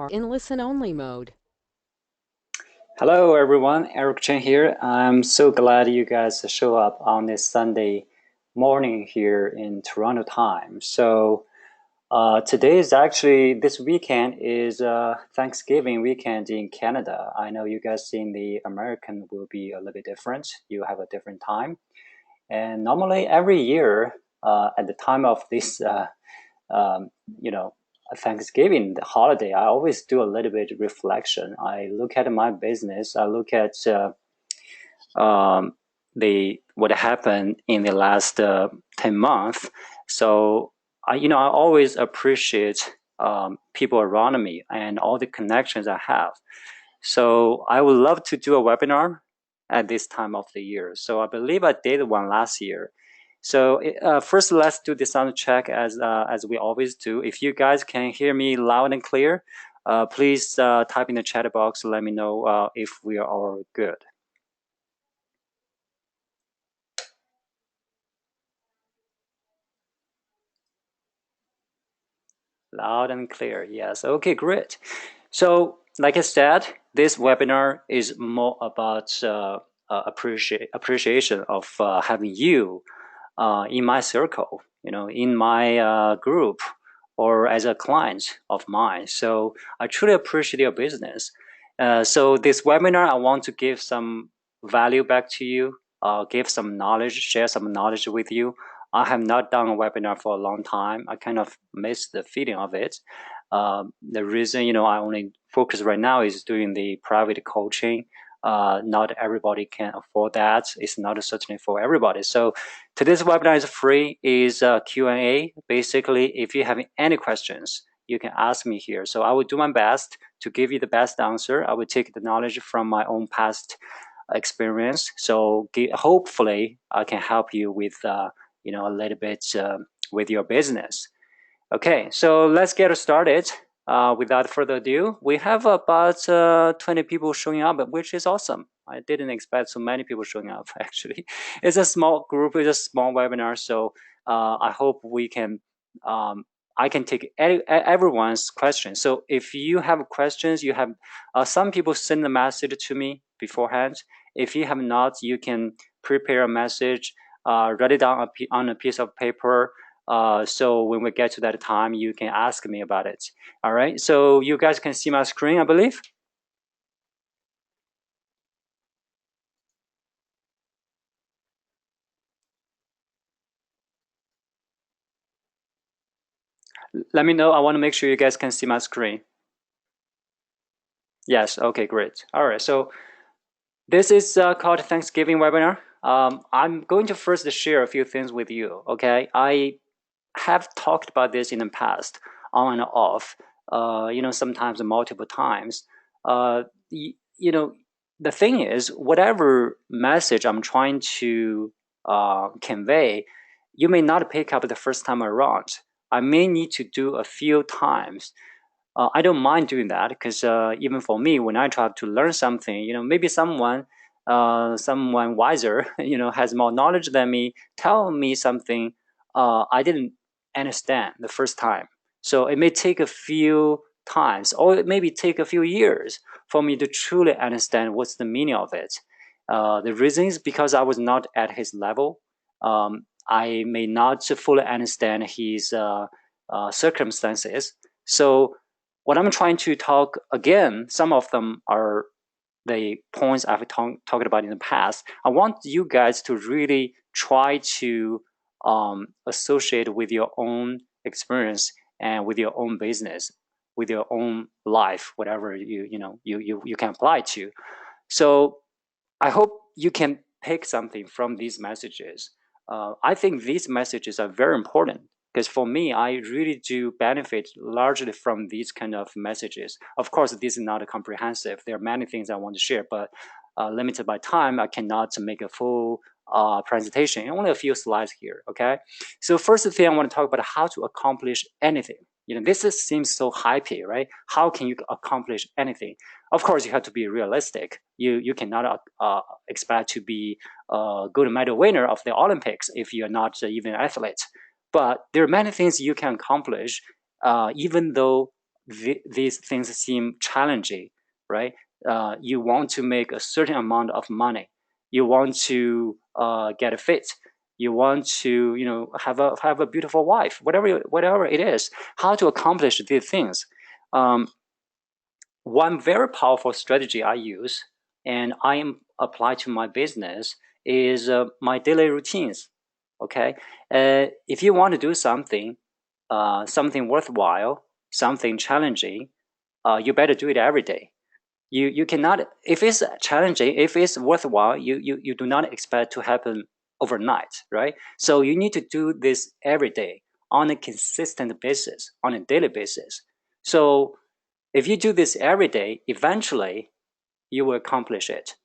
in listen-only mode. Hello everyone, Eric Chen here. I'm so glad you guys show up on this Sunday morning here in Toronto time. Today is actually, this weekend is Thanksgiving weekend in Canada. I know you guys in the American will be a little bit different. You have a different time. And normally every year at the time of this, um, you know, Thanksgiving, the holiday, I always do a little bit of reflection. I look at my business. I look at um, the what happened in the last 10 months. So I always appreciate people around me and all the connections I have. So I would love to do a webinar at this time of the year. So I believe I did one last year. So first, let's do the sound check as we always do. If you guys can hear me loud and clear, please type in the chat box. Let me know if we are all good. Loud and clear, yes. Okay, great. So, like I said, this webinar is more about appreciation of having you in my circle, in my group, or as a client of mine. So I truly appreciate your business. So this webinar, I want to give some value back to you, give some knowledge, share some knowledge with you. I have not done a webinar for a long time. I kind of miss the feeling of it. The reason, I only focus right now is doing the private coaching. Not everybody can afford that. It's not certainly for everybody. So today's webinar is free, is Q&A. Basically, if you have any questions, you can ask me here. So I will do my best to give you the best answer. I will take the knowledge from my own past experience. So hopefully I can help you with, a little bit with your business. Okay, so let's get started. Without further ado, we have about 20 people showing up, which is awesome. I didn't expect so many people showing up, actually. It's a small group, it's a small webinar, so I hope I can take everyone's questions. So if you have questions, you have some people send a message to me beforehand. If you have not, you can prepare a message, write it down on a piece of paper, so when we get to that time, you can ask me about it. All right, so you guys can see my screen, I believe. Let me know. I want to make sure you guys can see my screen. Yes, okay, great. All right, so this is called Thanksgiving webinar. I'm going to first share a few things with you, okay? I have talked about this in the past, on and off, sometimes multiple times. Uh, the thing is, whatever message I'm trying to convey, you may not pick up the first time around. I may need to do a few times. I don't mind doing that because even for me, when I try to learn something, maybe someone wiser, has more knowledge than me, tell me something I didn't understand the first time. So it may take a few times, or it maybe take a few years for me to truly understand what's the meaning of it. The reason is because I was not at his level. I may not fully understand his circumstances. So what I'm trying to talk again, some of them are the points I've talked about in the past. I want you guys to really try to associate with your own experience and with your own business, with your own life, whatever you can apply to. So I hope you can pick something from these messages. I think these messages are very important because for me, I really do benefit largely from these kind of messages. Of course, this is not comprehensive. There are many things I want to share, but limited by time, I cannot make a full presentation. Only a few slides here, okay? So first thing I want to talk about how to accomplish anything. This seems so hypey, right? How can you accomplish anything? Of course, you have to be realistic. You cannot expect to be a gold medal winner of the Olympics if you're not even an athlete. But there are many things you can accomplish, even though these things seem challenging, right? You want to make a certain amount of money. You want to get fit. You want to, have a beautiful wife. Whatever it is, how to accomplish these things. Um, One very powerful strategy I use and I am apply to my business is my daily routines. Okay, if you want to do something, something worthwhile, something challenging, you better do it every day. You cannot, if it's challenging, if it's worthwhile, you do not expect to happen overnight, right? So you need to do this every day on a consistent basis, on a daily basis. So if you do this every day, eventually you will accomplish it,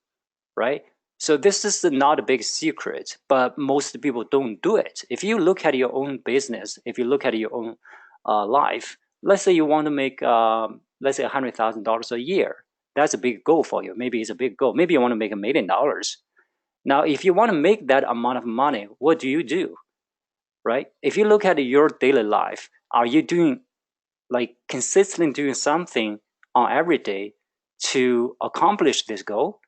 right? So this is not a big secret, but most people don't do it. If you look at your own business, if you look at your own life, let's say you want to make, let's say $100,000 a year. That's a big goal for you. Maybe it's a big goal. Maybe you want to make $1 million. Now, if you want to make that amount of money, what do? Right? If you look at your daily life, are you doing like consistently doing something on every day to accomplish this goal?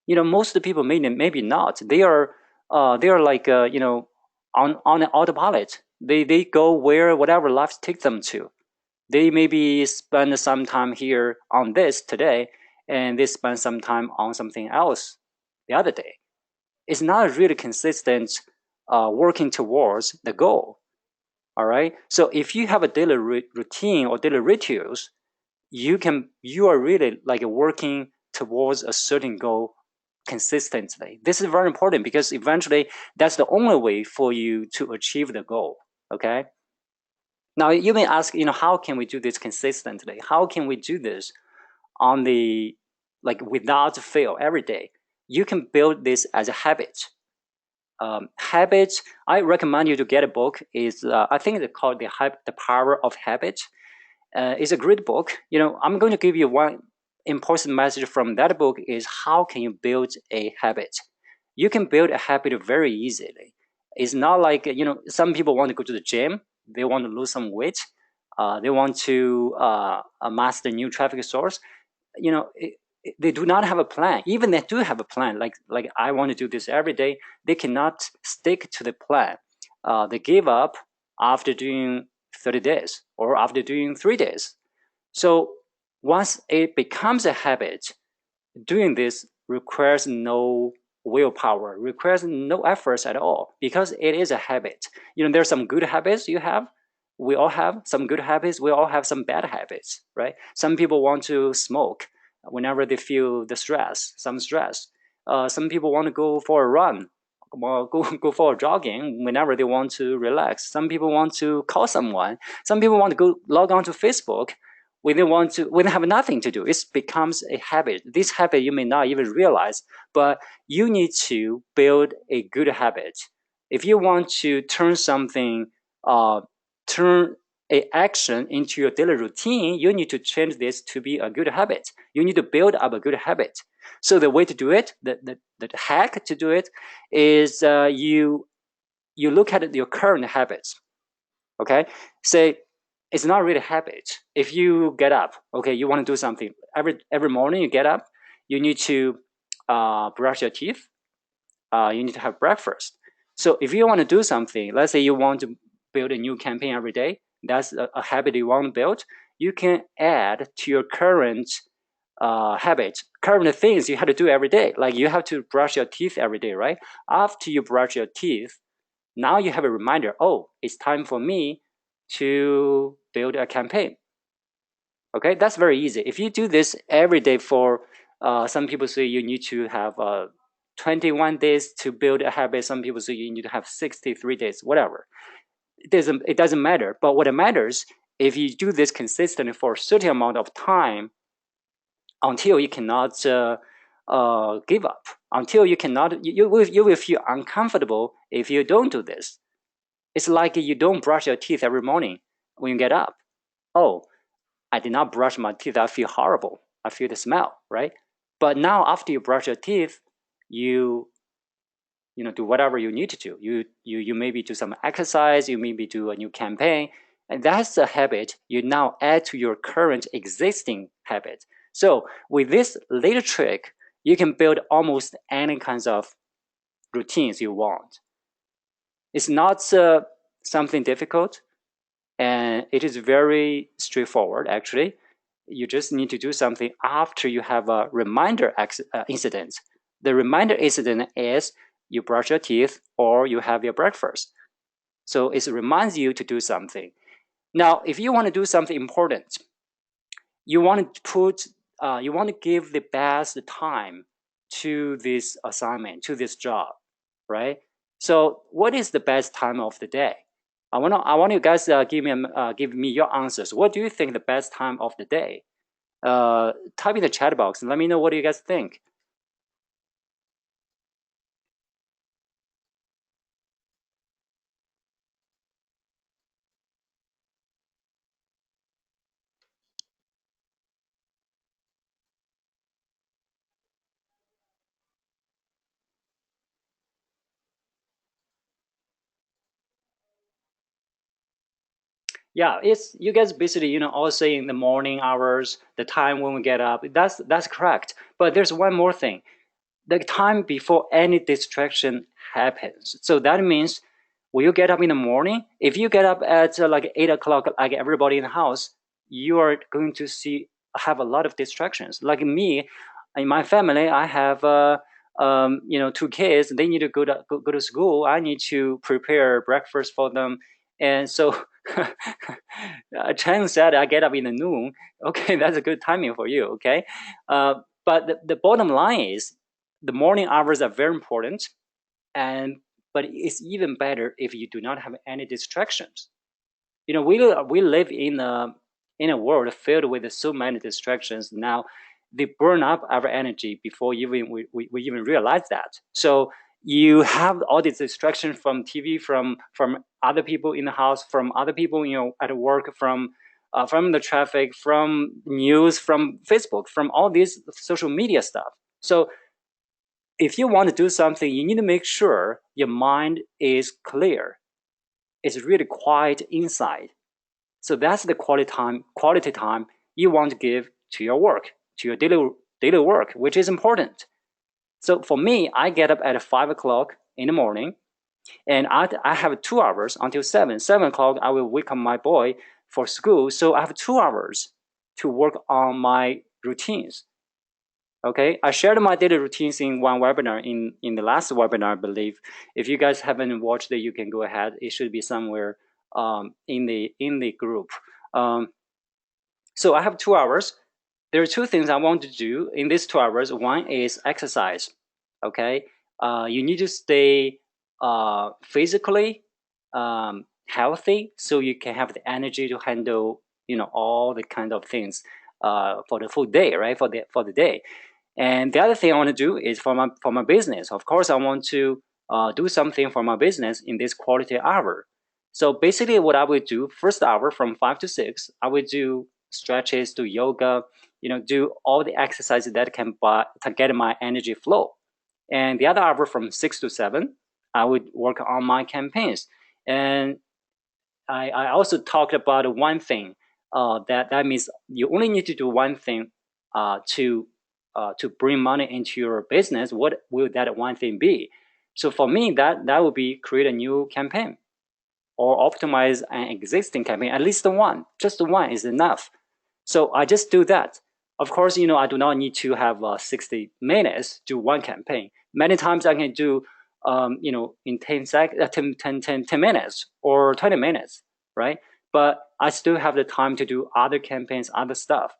Most of the people maybe not. They are like on an autopilot. They go where whatever life takes them to. They maybe spend some time here on this today, and they spend some time on something else the other day. It's not really consistent working towards the goal. All right. So if you have a daily routine or daily rituals, you are really like working towards a certain goal consistently. This is very important because eventually that's the only way for you to achieve the goal. Okay. Now you may ask, how can we do this consistently? How can we do this on the like without fail every day? You can build this as a habit. Habits. I recommend you to get a book. Is I think it's called the Power of Habit. It's a great book. I'm going to give you one important message from that book is how can you build a habit? You can build a habit very easily. It's not like, some people want to go to the gym. They want to lose some weight. They want to master new traffic source. They do not have a plan. Even they do have a plan, like I want to do this every day. They cannot stick to the plan. They give up after doing 30 days or after doing 3 days. So once it becomes a habit, doing this requires no willpower, requires no efforts at all because it is a habit. There's some good habits you have. We all have some good habits. We all have some bad habits, right? Some people want to smoke whenever they feel the stress, some stress. Some people want to go for a run, go for a jogging whenever they want to relax. Some people want to call someone. Some people want to go log on to Facebook when they have nothing to do. It becomes a habit. This habit you may not even realize, but you need to build a good habit. If you want to turn a action into your daily routine, you need to change this to be a good habit. You need to build up a good habit. So the way to do it, the hack to do it, is you look at your current habits. Okay, say it's not really a habit. If you get up, okay, you want to do something every morning. You get up, you need to brush your teeth. You need to have breakfast. So if you want to do something, let's say you want to build a new campaign every day, that's a habit you want to build. You can add to your current habits, current things you have to do every day. Like you have to brush your teeth every day, right? After you brush your teeth, now you have a reminder. Oh, it's time for me to build a campaign. Okay, that's very easy. If you do this every day for, some people say you need to have 21 days to build a habit. Some people say you need to have 63 days, whatever. It doesn't matter. But what matters, if you do this consistently for a certain amount of time until you cannot give up, until you cannot, you will feel uncomfortable if you don't do this. It's like you don't brush your teeth every morning when you get up. Oh, I did not brush my teeth. I feel horrible. I feel the smell, right? But now after you brush your teeth, you do whatever you need to do. You maybe do some exercise. You maybe do a new campaign, And that's a habit you now add to your current existing habit. So with this little trick, you can build almost any kinds of routines you want. It's not something difficult, and it is very straightforward, actually. You just need to do something after you have a reminder incident. The reminder incident is you brush your teeth or you have your breakfast. So it reminds you to do something. Now, if you want to do something important, you want to you want to give the best time to this assignment, to this job, right? So, what is the best time of the day? I want you guys give me your answers. What do you think the best time of the day? Type in the chat box and let me know what you guys think. Yeah, it's you guys basically all saying the morning hours, the time when we get up. That's correct. But there's one more thing: the time before any distraction happens. So that means when you get up in the morning, if you get up at like 8 o'clock, like everybody in the house, you are going to have a lot of distractions. Like me, in my family, I have two kids. They need to go to school. I need to prepare breakfast for them, and so Chen said I get up in the noon. Okay, that's a good timing for you. Okay, but the bottom line is the morning hours are very important, and but it's even better if you do not have any distractions. We live in a world filled with so many distractions now. They burn up our energy before even we even realize that. So you have all these distractions from TV, from other people in the house, from other people at work, from the traffic, from news, from Facebook, from all this social media stuff. So if you want to do something, you need to make sure your mind is clear. It's really quiet inside. So that's the quality time you want to give to your work, to your daily work, which is important. So for me, I get up at 5 o'clock in the morning, and I have 2 hours until 7. 7 o'clock, I will wake up my boy for school. So I have 2 hours to work on my routines. Okay, I shared my daily routines in one webinar in the last webinar, I believe. If you guys haven't watched it, you can go ahead. It should be somewhere in the group. Um, so I have 2 hours. There are two things I want to do in these 2 hours. One is exercise. Okay, you need to stay physically healthy so you can have the energy to handle all the kind of things for the full day, right? For the day. And the other thing I want to do is for my business. Of course, I want to do something for my business in this quality hour. So basically, what I would do first hour from 5 to 6, I would do stretches, do yoga, do all the exercises that can get my energy flow. And the other hour from 6 to 7, I would work on my campaigns. And I also talked about one thing. That means you only need to do one thing to bring money into your business. What will that one thing be? So for me, that would be create a new campaign or optimize an existing campaign. At least one, just one is enough. So I just do that. Of course, I do not need to have 60 minutes to one campaign. Many times I can do, in 10 minutes or 20 minutes, right? But I still have the time to do other campaigns, other stuff.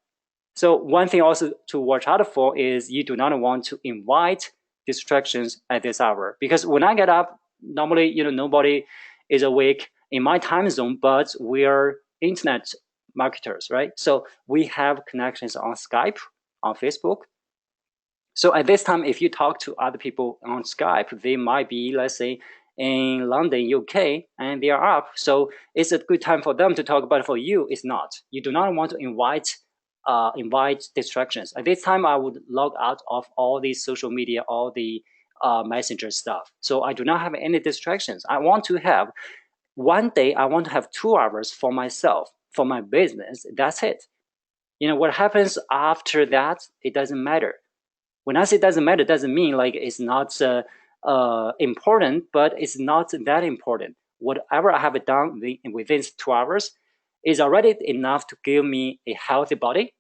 So one thing also to watch out for is you do not want to invite distractions at this hour, because when I get up, normally nobody is awake in my time zone, but we are internet marketers, right? So we have connections on Skype, on Facebook. So at this time, if you talk to other people on Skype, they might be, let's say, in London, UK, and they are up. So it's a good time for them to talk, but for you, it's not. You do not want to invite distractions. At this time, I would log out of all the social media, all the messenger stuff. So I do not have any distractions. I want to have one day I want to have 2 hours for myself, for my business. That's it. What happens after that, it doesn't matter. When I say it doesn't matter, it doesn't mean like it's not important, but it's not that important. Whatever I have done within 2 hours is already enough to give me a healthy body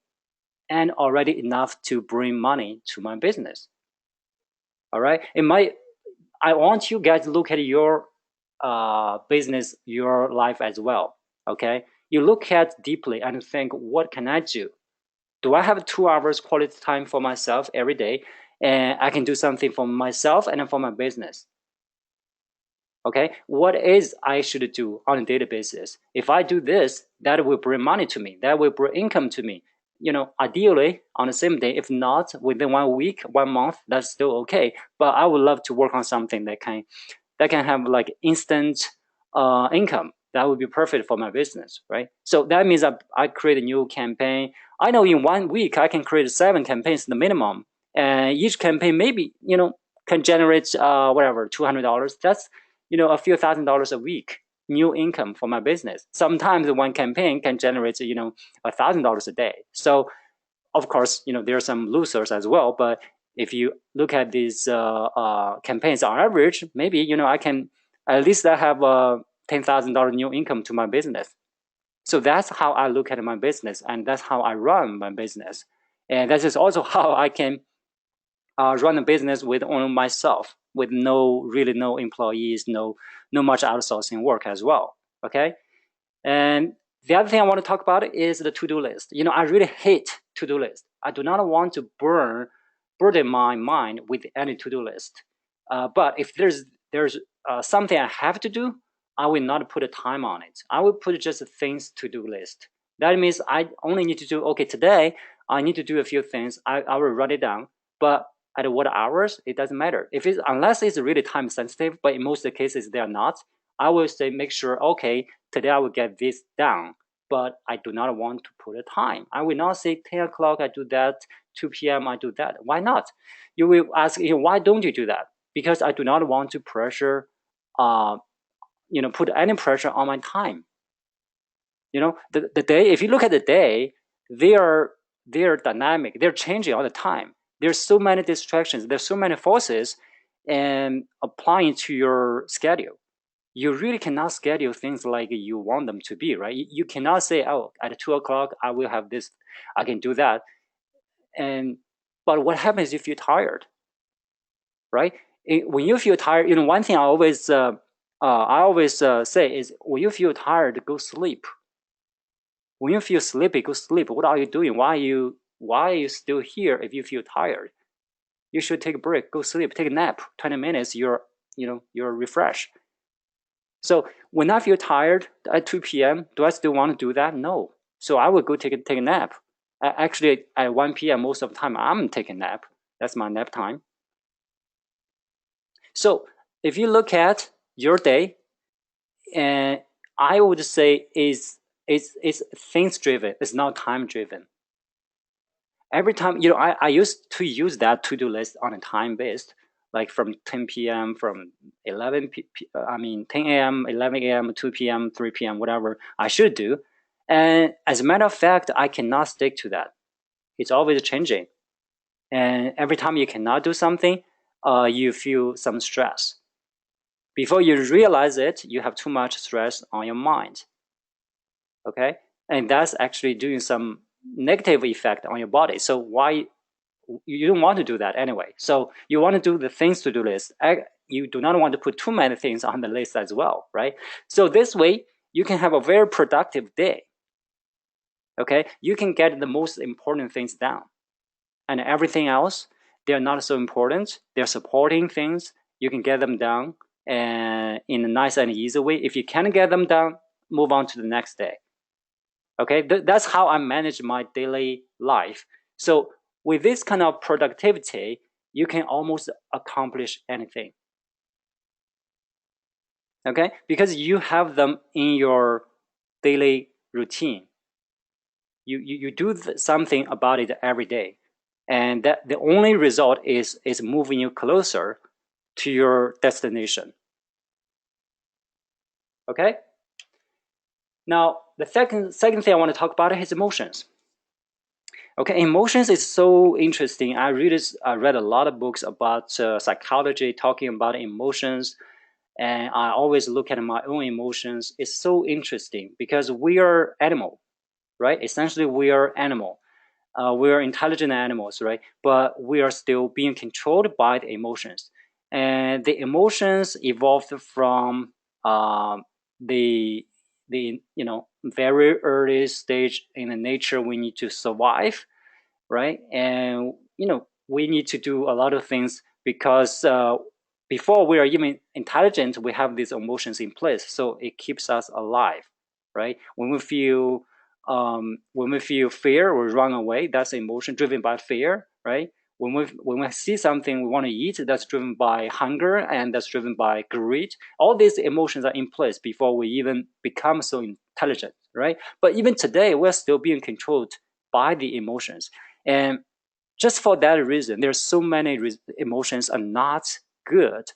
and already enough to bring money to my business. All right. I want you guys to look at your business, your life as well. Okay. You look at deeply and think, what can I do? Do I have 2 hours quality time for myself every day? And I can do something for myself and for my business. Okay, what is I should do on a daily basis? If I do this, that will bring money to me. That will bring income to me. Ideally on the same day. If not, within 1 week, 1 month, that's still okay. But I would love to work on something that can have like instant income. That would be perfect for my business, right? So that means I create a new campaign. I know in 1 week I can create 7 campaigns, the minimum, and each campaign maybe can generate whatever $200. That's a few $1,000s a week new income for my business. Sometimes one campaign can generate $1,000 a day. So of course there are some losers as well, but if you look at these campaigns on average, maybe I can at least I have $10,000 new income to my business. So that's how I look at my business, and that's how I run my business, and that is also how I can run a business with only myself, with no employees, no much outsourcing work as well. Okay, and the other thing I want to talk about is the to-do list. I really hate to-do list. I do not want to burden my mind with any to-do list. But if there's something I have to do, I will not put a time on it. I will put just a things to-do list. That means I only need to do, okay, today I need to do a few things. I will write it down. But at what hours, it doesn't matter. Unless it's really time sensitive, but in most cases they are not, I will say make sure, okay, today I will get this done, but I do not want to put a time. I will not say 10 o'clock I do that, 2 p.m. I do that. Why not? You will ask, why don't you do that? Because I do not want to pressure, put any pressure on my time. The day, if you look at the day, they are dynamic. They're changing all the time. There's so many distractions. There's so many forces and applying to your schedule. You really cannot schedule things like you want them to be, right? You cannot say, oh, at 2 o'clock, I will have this, I can do that. But what happens if you're tired, right? When you feel tired, one thing I always say is, when you feel tired, go sleep. When you feel sleepy, go sleep. What are you doing? Why are you still here if you feel tired? You should take a break, go sleep, take a nap. 20 minutes, you're refreshed. So when I feel tired at 2 p.m., do I still want to do that? No. So I will go take a nap. Actually, at 1 p.m., most of the time, I'm taking a nap. That's my nap time. So if you look at your day, and I would say it's things driven. It's not time driven. Every time, I used to use that to-do list on a time based, like from 10 p.m., from 10 a.m., 11 a.m., 2 p.m., 3 p.m., whatever I should do. And as a matter of fact, I cannot stick to that. It's always changing. And every time you cannot do something, you feel some stress. Before you realize it, you have too much stress on your mind. Okay? And that's actually doing some negative effect on your body. So why you don't want to do that anyway? So you want to do the things to do list. You do not want to put too many things on the list as well, right? So this way you can have a very productive day. Okay, you can get the most important things down, and everything else, they're not so important. They're supporting things. You can get them done and in a nice and easy way. If you can't get them done, move on to the next day. Okay, that's how I manage my daily life. So with this kind of productivity, you can almost accomplish anything. Okay, because you have them in your daily routine. You do something about it every day, and that the only result is moving you closer to your destination. Okay. Now, the second thing I want to talk about is emotions. Okay, emotions is so interesting. I read a lot of books about psychology talking about emotions, and I always look at my own emotions. It's so interesting because we are animal, right? Essentially, we are animal. We are intelligent animals, right? But we are still being controlled by the emotions, and the emotions evolved from the very early stage in the nature. We need to survive, right? And we need to do a lot of things because before we are even intelligent, we have these emotions in place, so it keeps us alive, right? When we feel fear, we run away. That's emotion driven by fear, right? When we see something we want to eat, that's driven by hunger, and that's driven by greed. All these emotions are in place before we even become so intelligent, right? But even today, we're still being controlled by the emotions. And just for that reason, there's so many emotions are not good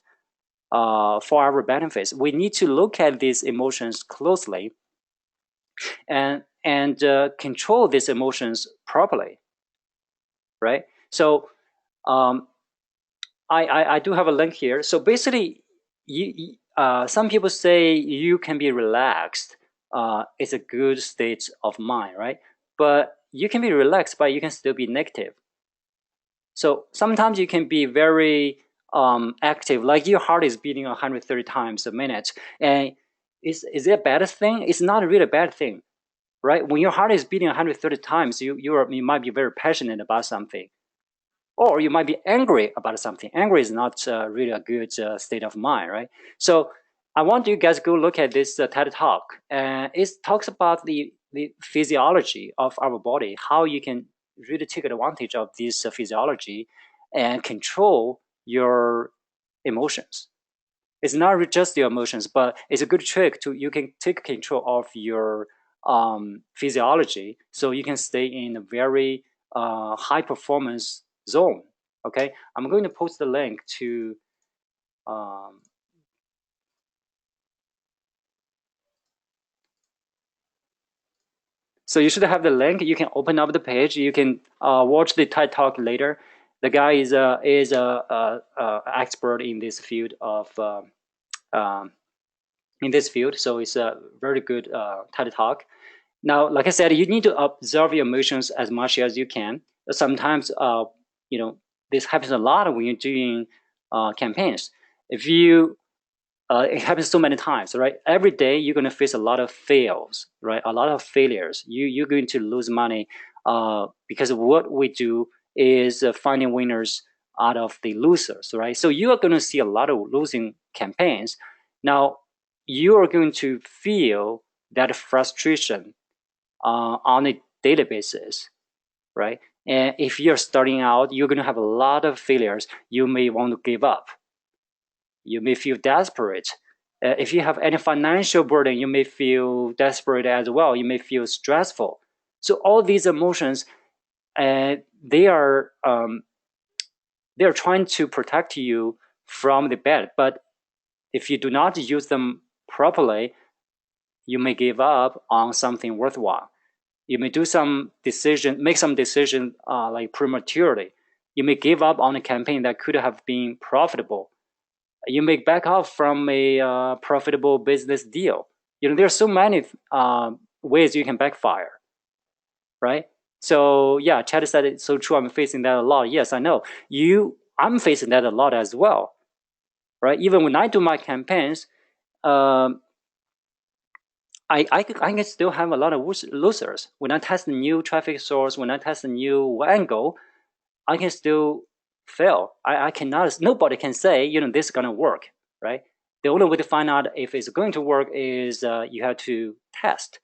for our benefits. We need to look at these emotions closely and control these emotions properly, right? So um, I do have a link here. So basically, some people say you can be relaxed. It's a good state of mind, right? But you can be relaxed, but you can still be negative. So sometimes you can be very active, like your heart is beating 130 times a minute. And is it a bad thing? It's not really a bad thing, right? When your heart is beating 130 times, you might be very passionate about something, or you might be angry about something. Angry is not really a good state of mind, right? So I want you guys to go look at this TED Talk. It talks about the physiology of our body, how you can really take advantage of this physiology and control your emotions. It's not just your emotions, but it's a good trick to you can take control of your physiology, so you can stay in a very high performance zone. Okay, I'm going to post the link to. Um, so you should have the link. You can open up the page. You can watch the TED Talk later. The guy is a expert in this field of um, in this field, so it's a very good TED Talk. Now, like I said, you need to observe your emotions as much as you can. Sometimes, this happens a lot when you're doing campaigns. If you, it happens so many times, right? Every day you're going to face a lot of fails, right? A lot of failures. You're going to lose money because what we do is finding winners out of the losers, right? So you are going to see a lot of losing campaigns. Now, you are going to feel that frustration on a daily basis, right? And if you're starting out, you're going to have a lot of failures. You may want to give up. You may feel desperate. If you have any financial burden, you may feel desperate as well. You may feel stressful. So all these emotions, they are trying to protect you from the bad. But if you do not use them properly, you may give up on something worthwhile. You may make some decision like prematurely. You may give up on a campaign that could have been profitable. You may back off from a profitable business deal. There's so many ways you can backfire, right? So yeah, Chad said it's so true. I'm facing that a lot. Yes, I know. I'm facing that a lot as well, right? Even when I do my campaigns, um, I can still have a lot of losers. When I test a new traffic source, when I test a new angle, I can still fail. I cannot, nobody can say, this is going to work, right? The only way to find out if it's going to work is you have to test.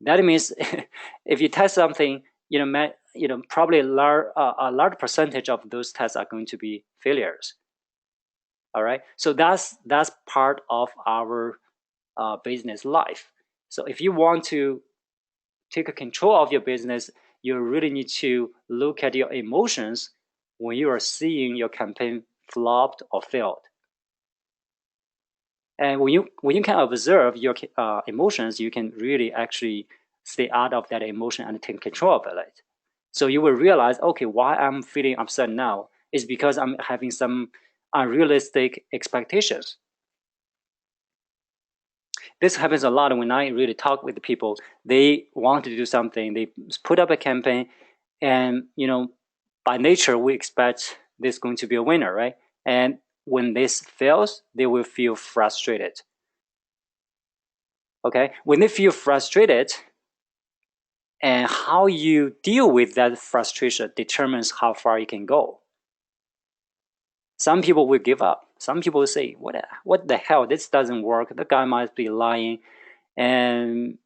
That means if you test something, probably a large percentage of those tests are going to be failures. All right. So that's part of our business life. So if you want to take control of your business, you really need to look at your emotions when you are seeing your campaign flopped or failed. And when you can observe your emotions, you can really actually stay out of that emotion and take control of it. So you will realize, okay, why I'm feeling upset now is because I'm having some unrealistic expectations. This happens a lot when I really talk with people. They want to do something, they put up a campaign, and by nature we expect this going to be a winner, right? And when this fails, they will feel frustrated. Okay, when they feel frustrated, and how you deal with that frustration determines how far you can go. Some people will give up. Some people will say, what the hell, this doesn't work, the guy might be lying. And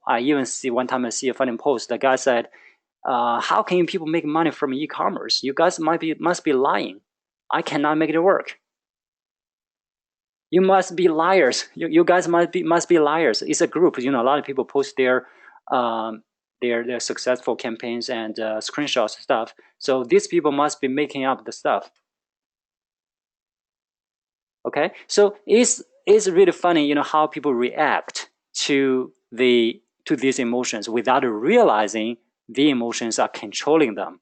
I even see one time, I see a funny post, the guy said, how can people make money from e-commerce? You guys must be lying. I cannot make it work. You must be liars. You guys must be liars. It's a group. A lot of people post their successful campaigns and screenshots stuff. So these people must be making up the stuff. Okay, so it's really funny, how people react to these emotions without realizing the emotions are controlling them.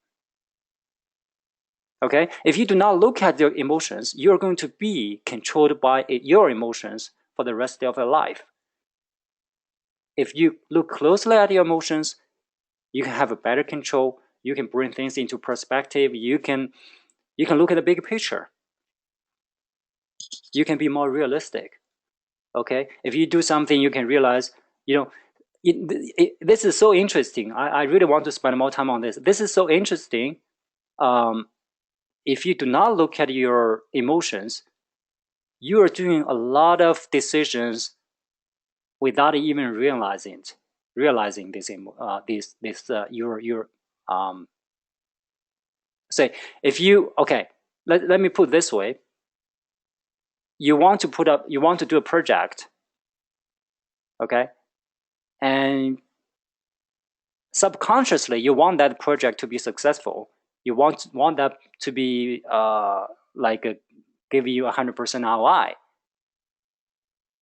Okay, if you do not look at your emotions, you're going to be controlled by your emotions for the rest of your life. If you look closely at your emotions, you can have a better control. You can bring things into perspective. You can look at the big picture. You can be more realistic. Okay, if you do something, you can realize, this is so interesting. I really want to spend more time on this. This is so interesting. If you do not look at your emotions, you are doing a lot of decisions without even realizing this your say, if you, okay, let me put it this way. You want to do a project, okay, and subconsciously you want that project to be successful. You want that to be give you 100% ROI.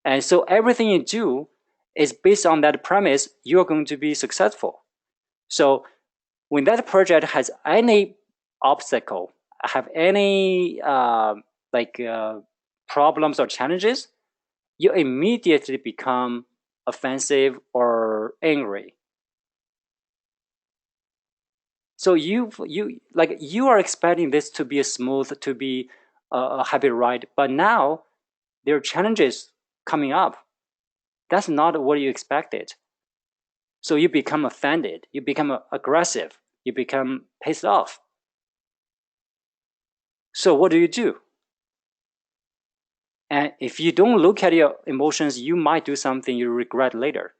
And so everything you do is based on that premise, you're going to be successful. So when that project has any obstacle, have any problems or challenges, you immediately become offensive or angry. So you are expecting this to be smooth, to be a happy ride, but now there are challenges coming up. That's not what you expected. So you become offended, you become aggressive, you become pissed off. So what do you do? And if you don't look at your emotions, you might do something you regret later.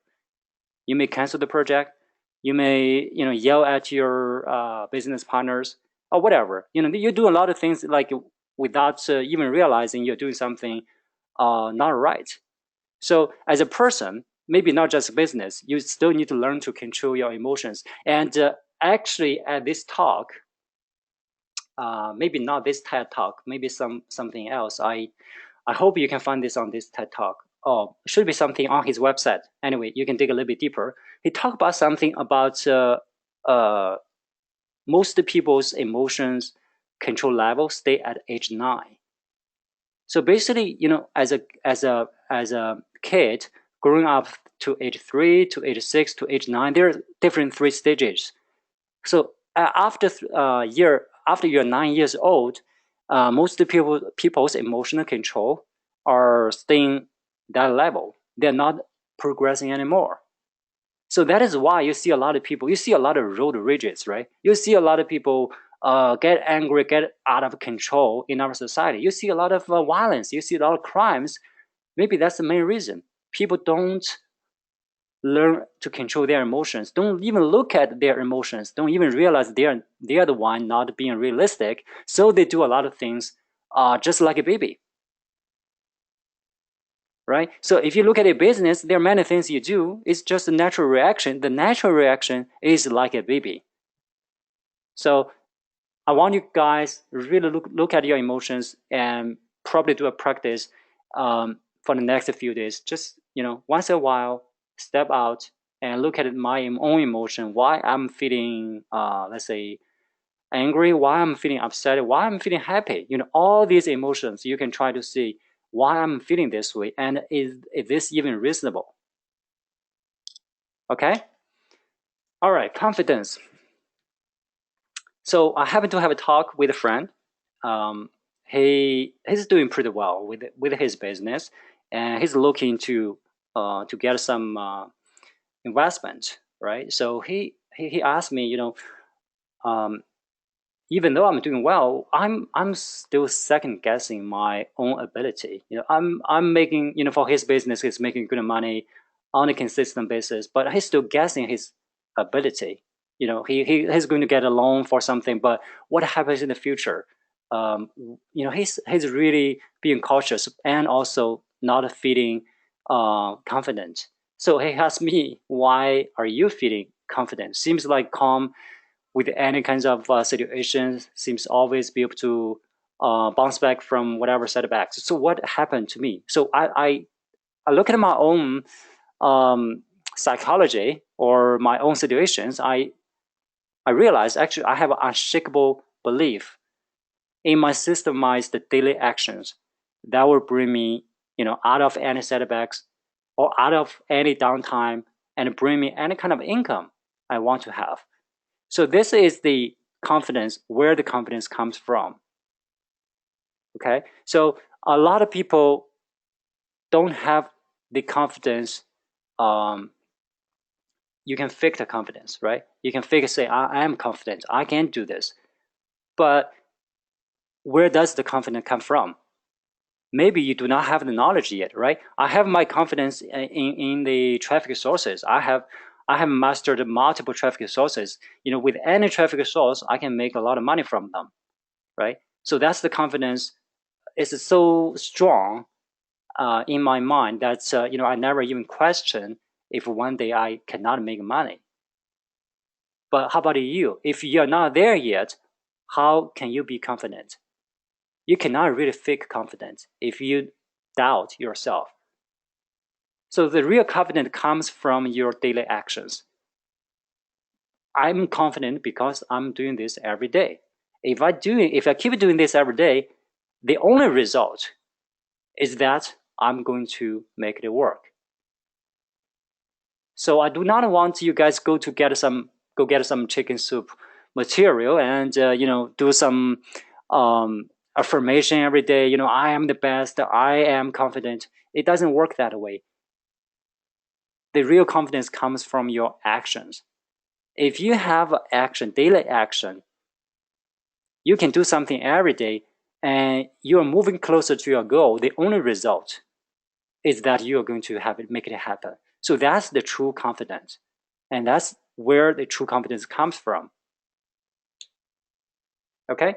You may cancel the project. You may yell at your business partners or whatever. You do a lot of things like without even realizing you're doing something not right. So as a person, maybe not just business, you still need to learn to control your emotions. And actually, at this talk, maybe not this TED talk, maybe something else. I hope you can find this on this TED talk. Oh, it should be something on his website. Anyway, you can dig a little bit deeper. He talked about something about most people's emotions control level stay at age 9. So basically, as a kid growing up to age 3 to age 6 to age 9, there are different 3 stages. So after you're 9 years old, most people's emotional control are staying that level. They're not progressing anymore. So that is why you see a lot of people. You see a lot of road rages, right? You see a lot of people get angry, get out of control in our society. You see a lot of violence. You see a lot of crimes. Maybe that's the main reason. People don't learn to control their emotions, don't even look at their emotions, don't even realize they're the one not being realistic. So they do a lot of things just like a baby, right? So if you look at a business, there are many things you do. It's just a natural reaction. The natural reaction is like a baby. So I want you guys really look at your emotions and probably do a practice. for the next few days, just once in a while, step out and look at my own emotion, why I'm feeling, let's say, angry, why I'm feeling upset, why I'm feeling happy. All these emotions, you can try to see why I'm feeling this way, and is this even reasonable? Okay. All right. Confidence. So I happen to have a talk with a friend. He's doing pretty well with his business, and he's looking to get some investment, right? So he asked me, um, even though I'm doing well, I'm still second guessing my own ability. I'm making, for his business, he's making good money on a consistent basis, but he's still guessing his ability. He's going to get a loan for something, but what happens in the future? He's really being cautious and also not feeling confident. So he asked me, "Why are you feeling confident? Seems like calm with any kinds of situations, seems always be able to bounce back from whatever setbacks." So what happened to me? So I look at my own psychology or my own situations. I realized actually I have an unshakable belief in my systemized daily actions that will bring me, out of any setbacks or out of any downtime and bring me any kind of income I want to have. So this is the confidence, where the confidence comes from. Okay, so a lot of people don't have the confidence. You can fake the confidence, right? You can fake say, I am confident, I can do this. But where does the confidence come from? Maybe you do not have the knowledge yet, right? I have my confidence in the traffic sources. I have mastered multiple traffic sources. With any traffic source, I can make a lot of money from them, right? So that's the confidence. It's so strong in my mind that I never even question if one day I cannot make money. But how about you? If you're not there yet, how can you be confident? You cannot really fake confidence if you doubt yourself. So the real confidence comes from your daily actions. I'm confident because I'm doing this every day. If I keep doing this every day, the only result is that I'm going to make it work. So I do not want you guys go get some chicken soup material and do some affirmation every day. I am the best. I am confident. It doesn't work that way. The real confidence comes from your actions. If you have action, daily action, you can do something every day, and you are moving closer to your goal. The only result is that you are going to make it happen. So that's the true confidence. And that's where the true confidence comes from. Okay.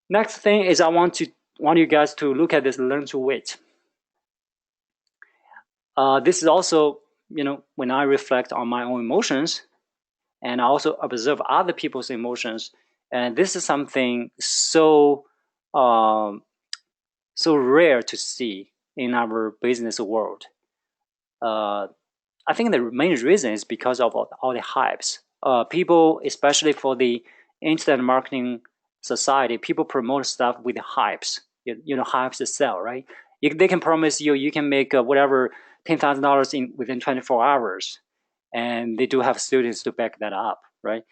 Next thing is I want you guys to look at this learn to wait. This is also, when I reflect on my own emotions and I also observe other people's emotions, and this is something so rare to see in our business world. I think the main reason is because of all the hypes. People, especially for the internet marketing society, people promote stuff with hypes. Hypes to sell, right? They can promise you can make whatever $10,000 in within 24 hours, and they do have students to back that up, right?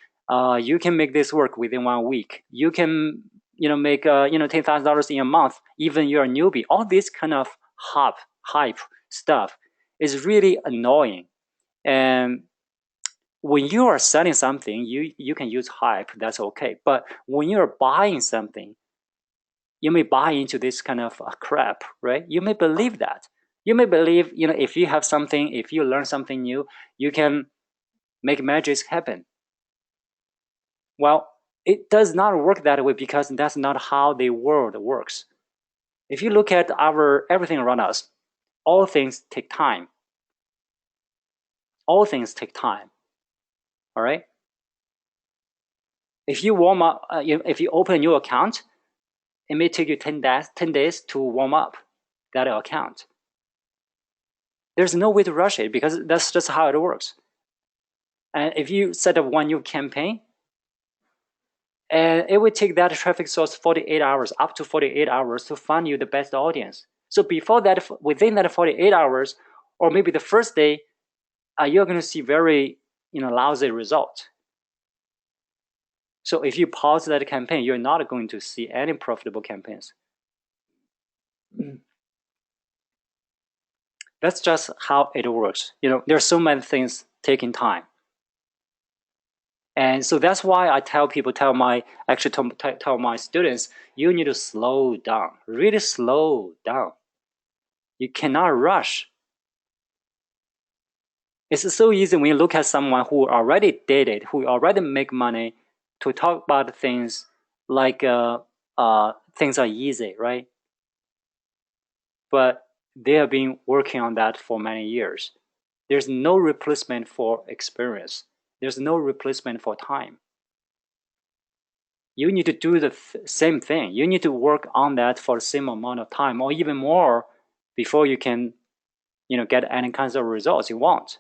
You can make this work within 1 week. You can make $10,000 in a month, even you're a newbie. All this kind of hype stuff is really annoying. And when you are selling something, you can use hype, that's okay. But when you're buying something, you may buy into this kind of crap, right? You may believe that. You may believe, if you have something, if you learn something new, you can make magic happen. Well, it does not work that way because that's not how the world works. If you look at everything around us, all things take time. All things take time. All right. If you warm up, if you open a new account, it may take you 10 days to warm up that account. There's no way to rush it because that's just how it works. And if you set up one new campaign, and it would take that traffic source 48 hours, up to 48 hours to find you the best audience. So before that, within that 48 hours, or maybe the first day, you're going to see very lousy result. So if you pause that campaign, you're not going to see any profitable campaigns. That's just how it works. There's so many things taking time. And so that's why I tell my students, you need to slow down, really slow down. You cannot rush. It's so easy when you look at someone who already did it, who already make money, to talk about things like things are easy, right? But they have been working on that for many years. There's no replacement for experience. There's no replacement for time. You need to do the same thing. You need to work on that for the same amount of time or even more before you can get any kinds of results you want.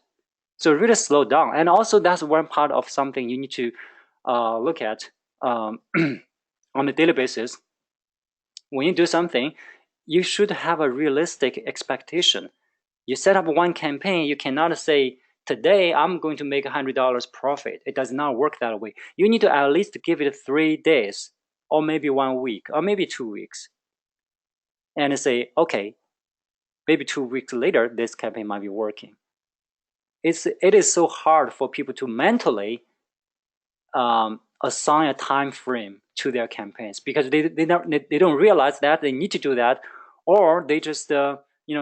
So really slow down. And also that's one part of something you need to look at on a daily basis. When you do something, you should have a realistic expectation. You set up one campaign, you cannot say, today I'm going to make $100 profit. It does not work that way. You need to at least give it 3 days, or maybe 1 week, or maybe 2 weeks. And say, okay, maybe 2 weeks later, this campaign might be working. It is so hard for people to mentally assign a time frame to their campaigns because they don't realize that they need to do that, or they just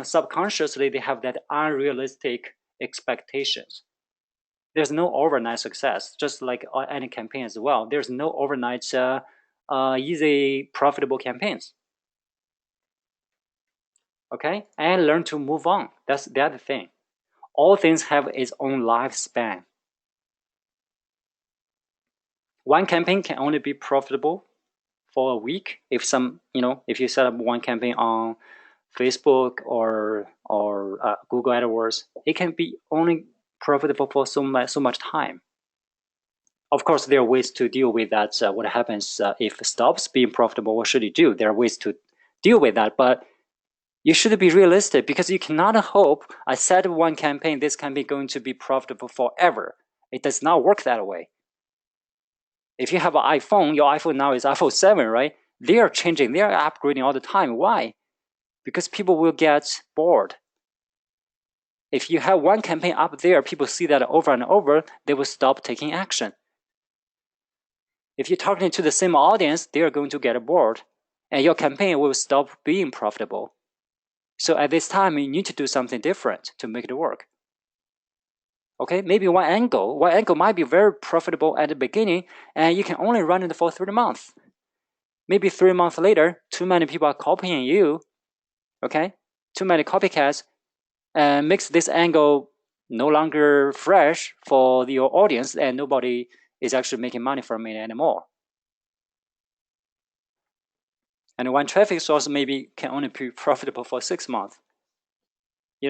subconsciously they have that unrealistic expectations. There's no overnight success, just like any campaign as well. There's no overnight easy profitable campaigns. Okay, and learn to move on. That's the other thing. All things have its own lifespan. One campaign can only be profitable for a week if you set up one campaign on Facebook or Google AdWords. It can be only profitable for so much time. Of course, there are ways to deal with that. What happens if it stops being profitable? What should you do? There are ways to deal with that, but you should be realistic because you cannot hope I set up one campaign, this campaign is going to be profitable forever. It does not work that way. If you have an iPhone, your iPhone now is iPhone 7, right? They are changing, they are upgrading all the time. Why? Because people will get bored. If you have one campaign up there, people see that over and over, they will stop taking action. If you're talking to the same audience, they are going to get bored, and your campaign will stop being profitable. So at this time, you need to do something different to make it work. Okay, maybe one angle might be very profitable at the beginning, and you can only run it for 3 months. Maybe 3 months later, too many people are copying you. Okay, too many copycats, and makes this angle no longer fresh for your audience, and nobody is actually making money from it anymore. And one traffic source maybe can only be profitable for 6 months.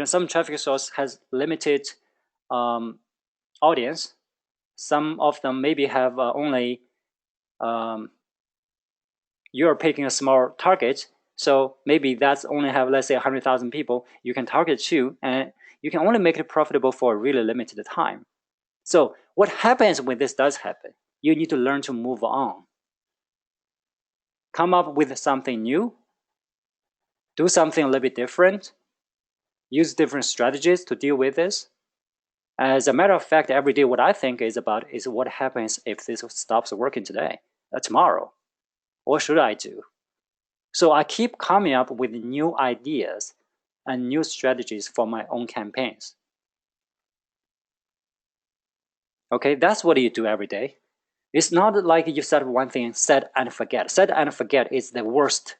Some traffic source has limited audience. Some of them maybe have only you're picking a small target, so maybe that's only have, let's say, 100,000 people you can target to, and you can only make it profitable for a really limited time. So what happens when this does happen? You need to learn to move on. Come up with something new, do something a little bit different, use different strategies to deal with this. As a matter of fact, every day what I think is about is what happens if this stops working today, tomorrow. What should I do? So I keep coming up with new ideas and new strategies for my own campaigns. Okay, that's what you do every day. It's not like you set one thing, set and forget. Set and forget is the worst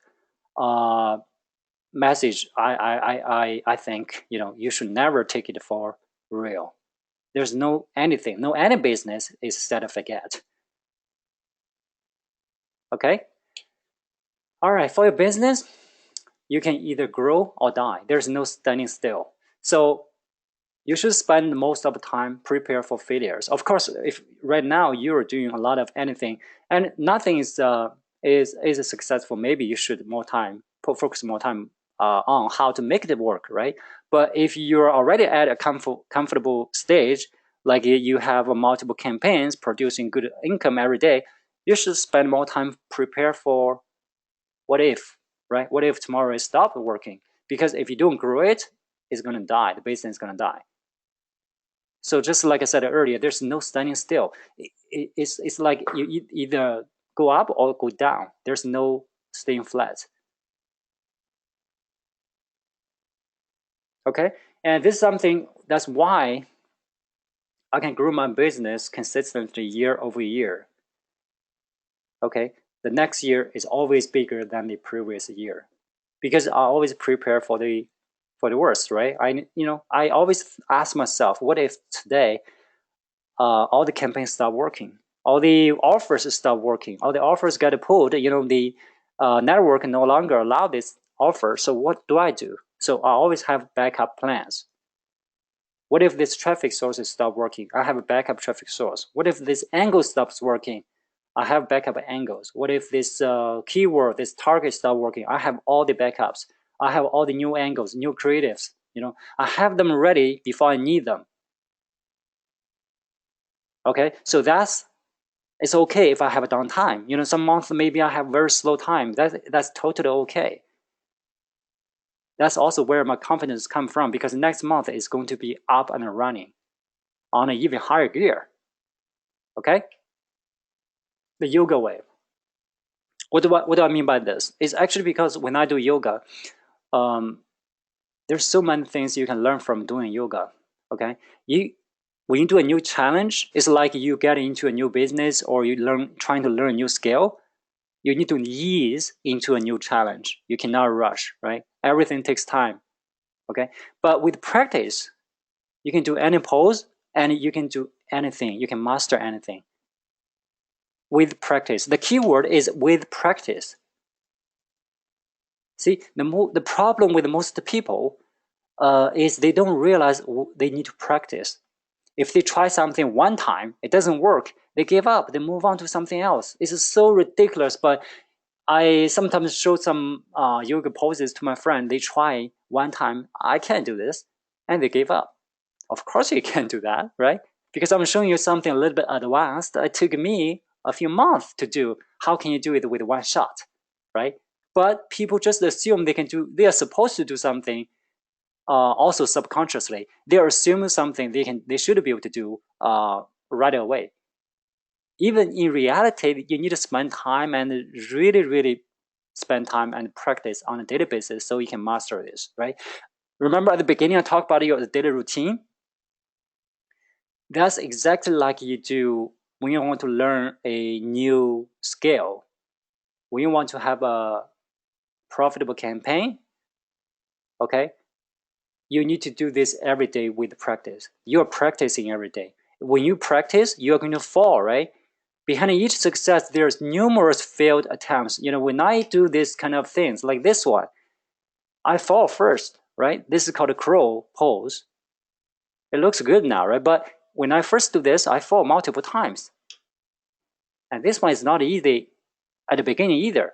message. I think you should never take it for real. There's any business is set and forget. Okay. All right, for your business, you can either grow or die. There's no standing still. So You should spend most of the time prepare for failures. Of course, if right now you're doing a lot of anything and nothing is successful, maybe you should focus more time on how to make it work, right? But if you're already at a comfortable stage, like you have multiple campaigns producing good income every day, you should spend more time prepare for what if, right? What if tomorrow it stopped working? Because if you don't grow it, it's going to die. The business is going to die. So just like I said earlier, there's no standing still. It's like you either go up or go down. There's no staying flat. Okay, and this is something that's why I can grow my business consistently year over year. Okay, the next year is always bigger than the previous year because I always prepare for the worst, right? I always ask myself, what if today all the campaigns stop working, all the offers stop working, all the offers get pulled, the network no longer allow this offer. So what do I do? So I always have backup plans. What if this traffic source stop working? I have a backup traffic source. What if this angle stops working? I have backup angles. What if this keyword, this target stop working? I have all the backups. I have all the new angles, new creatives. I have them ready before I need them. Okay, so it's okay if I have a downtime. Some months maybe I have very slow time. That's totally okay. That's also where my confidence comes from because next month is going to be up and running on an even higher gear. Okay, the yoga way. What do I mean by this? It's actually because when I do yoga, um, there's so many things you can learn from doing yoga. Okay, when you do a new challenge, it's like you get into a new business or trying to learn a new skill. You need to ease into a new challenge. You cannot rush, right? Everything takes time. Okay, but with practice, you can do any pose and you can do anything. You can master anything with practice. The key word is with practice. See, the problem with most people is they don't realize they need to practice. If they try something one time, it doesn't work, they give up, they move on to something else. It's so ridiculous, but I sometimes show some yoga poses to my friend. They try one time, I can't do this, and they give up. Of course you can't do that, right? Because I'm showing you something a little bit advanced. It took me a few months to do. How can you do it with one shot, right? But people just assume they are supposed to do something also subconsciously. They are assuming something they should be able to do right away. Even in reality, you need to spend time and really, really spend time and practice on a daily basis so you can master this, right? Remember at the beginning I talked about your daily routine? That's exactly like you do when you want to learn a new skill. When you want to have a profitable campaign, okay, you need to do this every day with practice. You're practicing every day. When you practice, you're going to fall, right? Behind each success, there's numerous failed attempts. When I do this kind of things like this one, I fall first, right? This is called a crow pose. It looks good now, right? But when I first do this, I fall multiple times. And this one is not easy at the beginning either.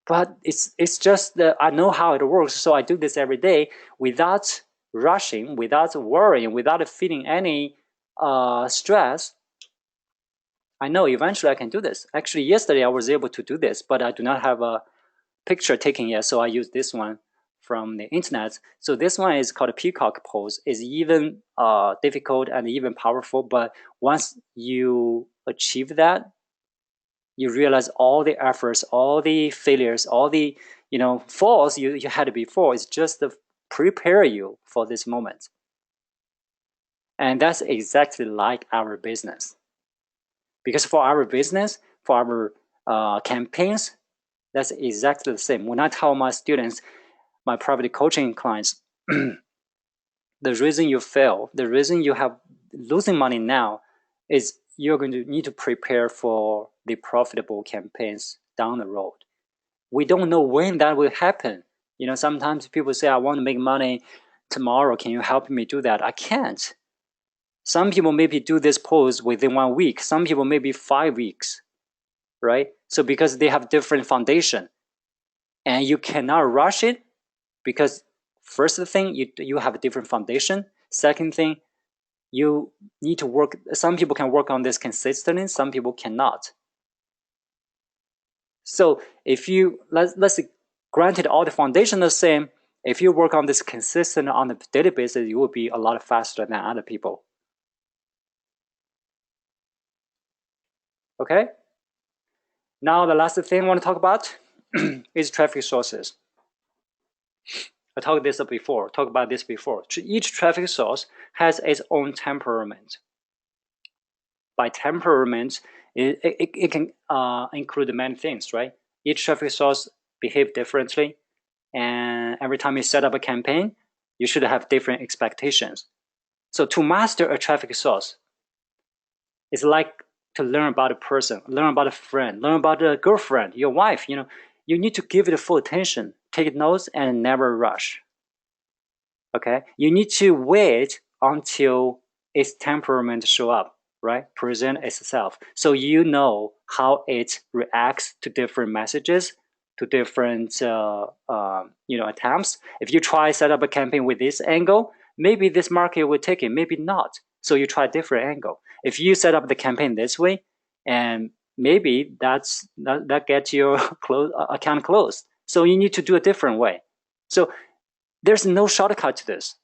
But it's just that I know how it works, so I do this every day without rushing, without worrying, without feeling any stress. I know eventually I can do this. Actually, yesterday I was able to do this, but I do not have a picture taken yet, so I use this one from the internet. So this one is called a peacock pose. It's even difficult and even powerful, but once you achieve that, you realize all the efforts, all the failures, all the falls you had before is just to prepare you for this moment. And that's exactly like our business. Because for our business, for our campaigns, that's exactly the same. When I tell my students, my private coaching clients, the reason you fail, the reason you have losing money now is you're going to need to prepare for the profitable campaigns down the road. We don't know when that will happen. Sometimes people say, I want to make money tomorrow, can you help me do that? I can't. Some people maybe do this pose within 1 week. Some people maybe 5 weeks, right? So because they have different foundation, and you cannot rush it, because first thing, you have a different foundation. Second thing, you need to work. Some people can work on this consistently. Some people cannot. So if you let's granted all the foundation the same, if you work on this consistent on a daily basis, you will be a lot faster than other people. Okay. Now the last thing I want to talk about is traffic sources. I talked about this before. Each traffic source has its own temperament. By temperament, it can include many things, right? Each traffic source behave differently, and every time you set up a campaign, you should have different expectations. So to master a traffic source, it's like to learn about a person, learn about a friend, learn about a girlfriend, your wife. You need to give it full attention, take notes, and never rush. Okay, you need to wait until its temperament show up, right? Present itself, so you know how it reacts to different messages, to different attempts. If you try set up a campaign with this angle, maybe this market will take it, maybe not. So you try a different angle. If you set up the campaign this way, and maybe that gets your account closed. So you need to do a different way. So there's no shortcut to this.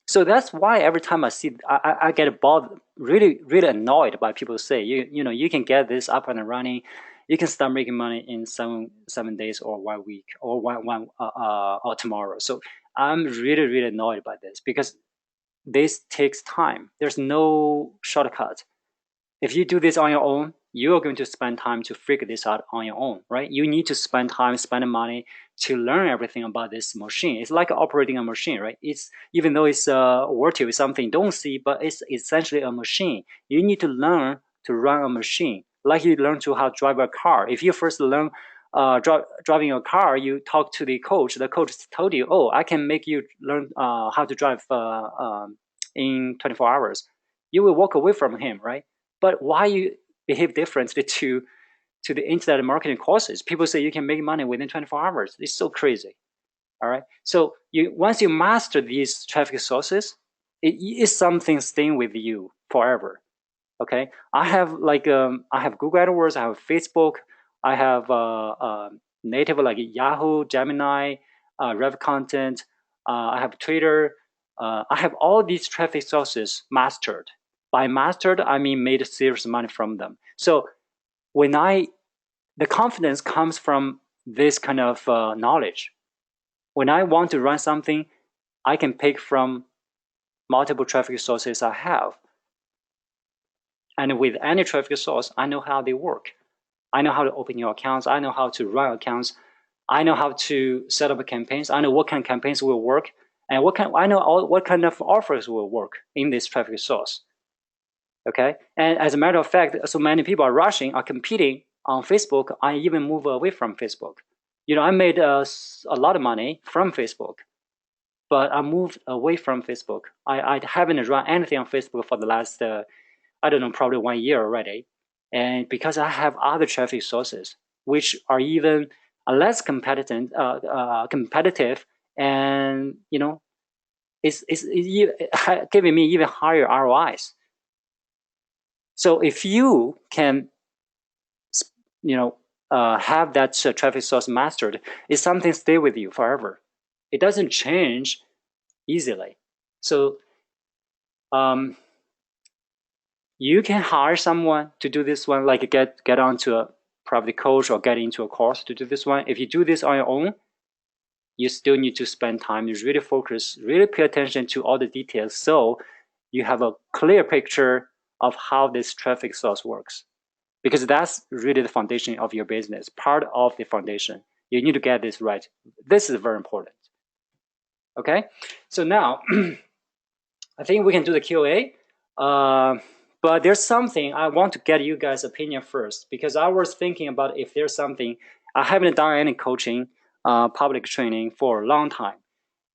So that's why every time I see, I get really annoyed by people say, you can get this up and running, you can start making money in 7 days or 1 week or or tomorrow. So I'm really annoyed by this, because this takes time. There's no shortcut. If you do this on your own, you're going to spend time to figure this out on your own, right? You need to spend time, spend money to learn everything about this machine. It's like operating a machine, right? It's, even though it's virtual, something you don't see, but it's essentially a machine. You need to learn to run a machine, like you learn to how to drive a car. If you first learn driving a car, you talk to the coach. The coach told you, "Oh, I can make you learn how to drive in 24 hours." You will walk away from him, right? But why you behave differently to the internet marketing courses? People say you can make money within 24 hours. It's so crazy. All right. So once you master these traffic sources, it is something staying with you forever. Okay. I have Google AdWords, I have Facebook, I have native like Yahoo, Gemini, Rev Content, I have Twitter. I have all these traffic sources mastered. By mastered, I mean made serious money from them. So the confidence comes from this kind of knowledge. When I want to run something, I can pick from multiple traffic sources I have. And with any traffic source, I know how they work. I know how to open your accounts. I know how to run accounts. I know how to set up campaigns. I know what kind of campaigns will work, and I know what kind of offers will work in this traffic source. Okay, and as a matter of fact, so many people are competing on Facebook. I even move away from Facebook. I made a lot of money from Facebook, but I moved away from Facebook. I haven't run anything on Facebook for the last, I don't know, probably 1 year already. And because I have other traffic sources, which are even less competitive, and it's giving me even higher ROIs. So if you can, have that traffic source mastered, it's something stay with you forever. It doesn't change easily. So you can hire someone to do this one, like get onto a private coach or get into a course to do this one. If you do this on your own, you still need to spend time. You really focus, really pay attention to all the details, so you have a clear picture of how this traffic source works. Because that's really the foundation of your business, part of the foundation. You need to get this right. This is very important. Okay, so now I think we can do the Q&A. But there's something I want to get you guys' opinion first, because I was thinking about if there's something, I haven't done any coaching public training for a long time.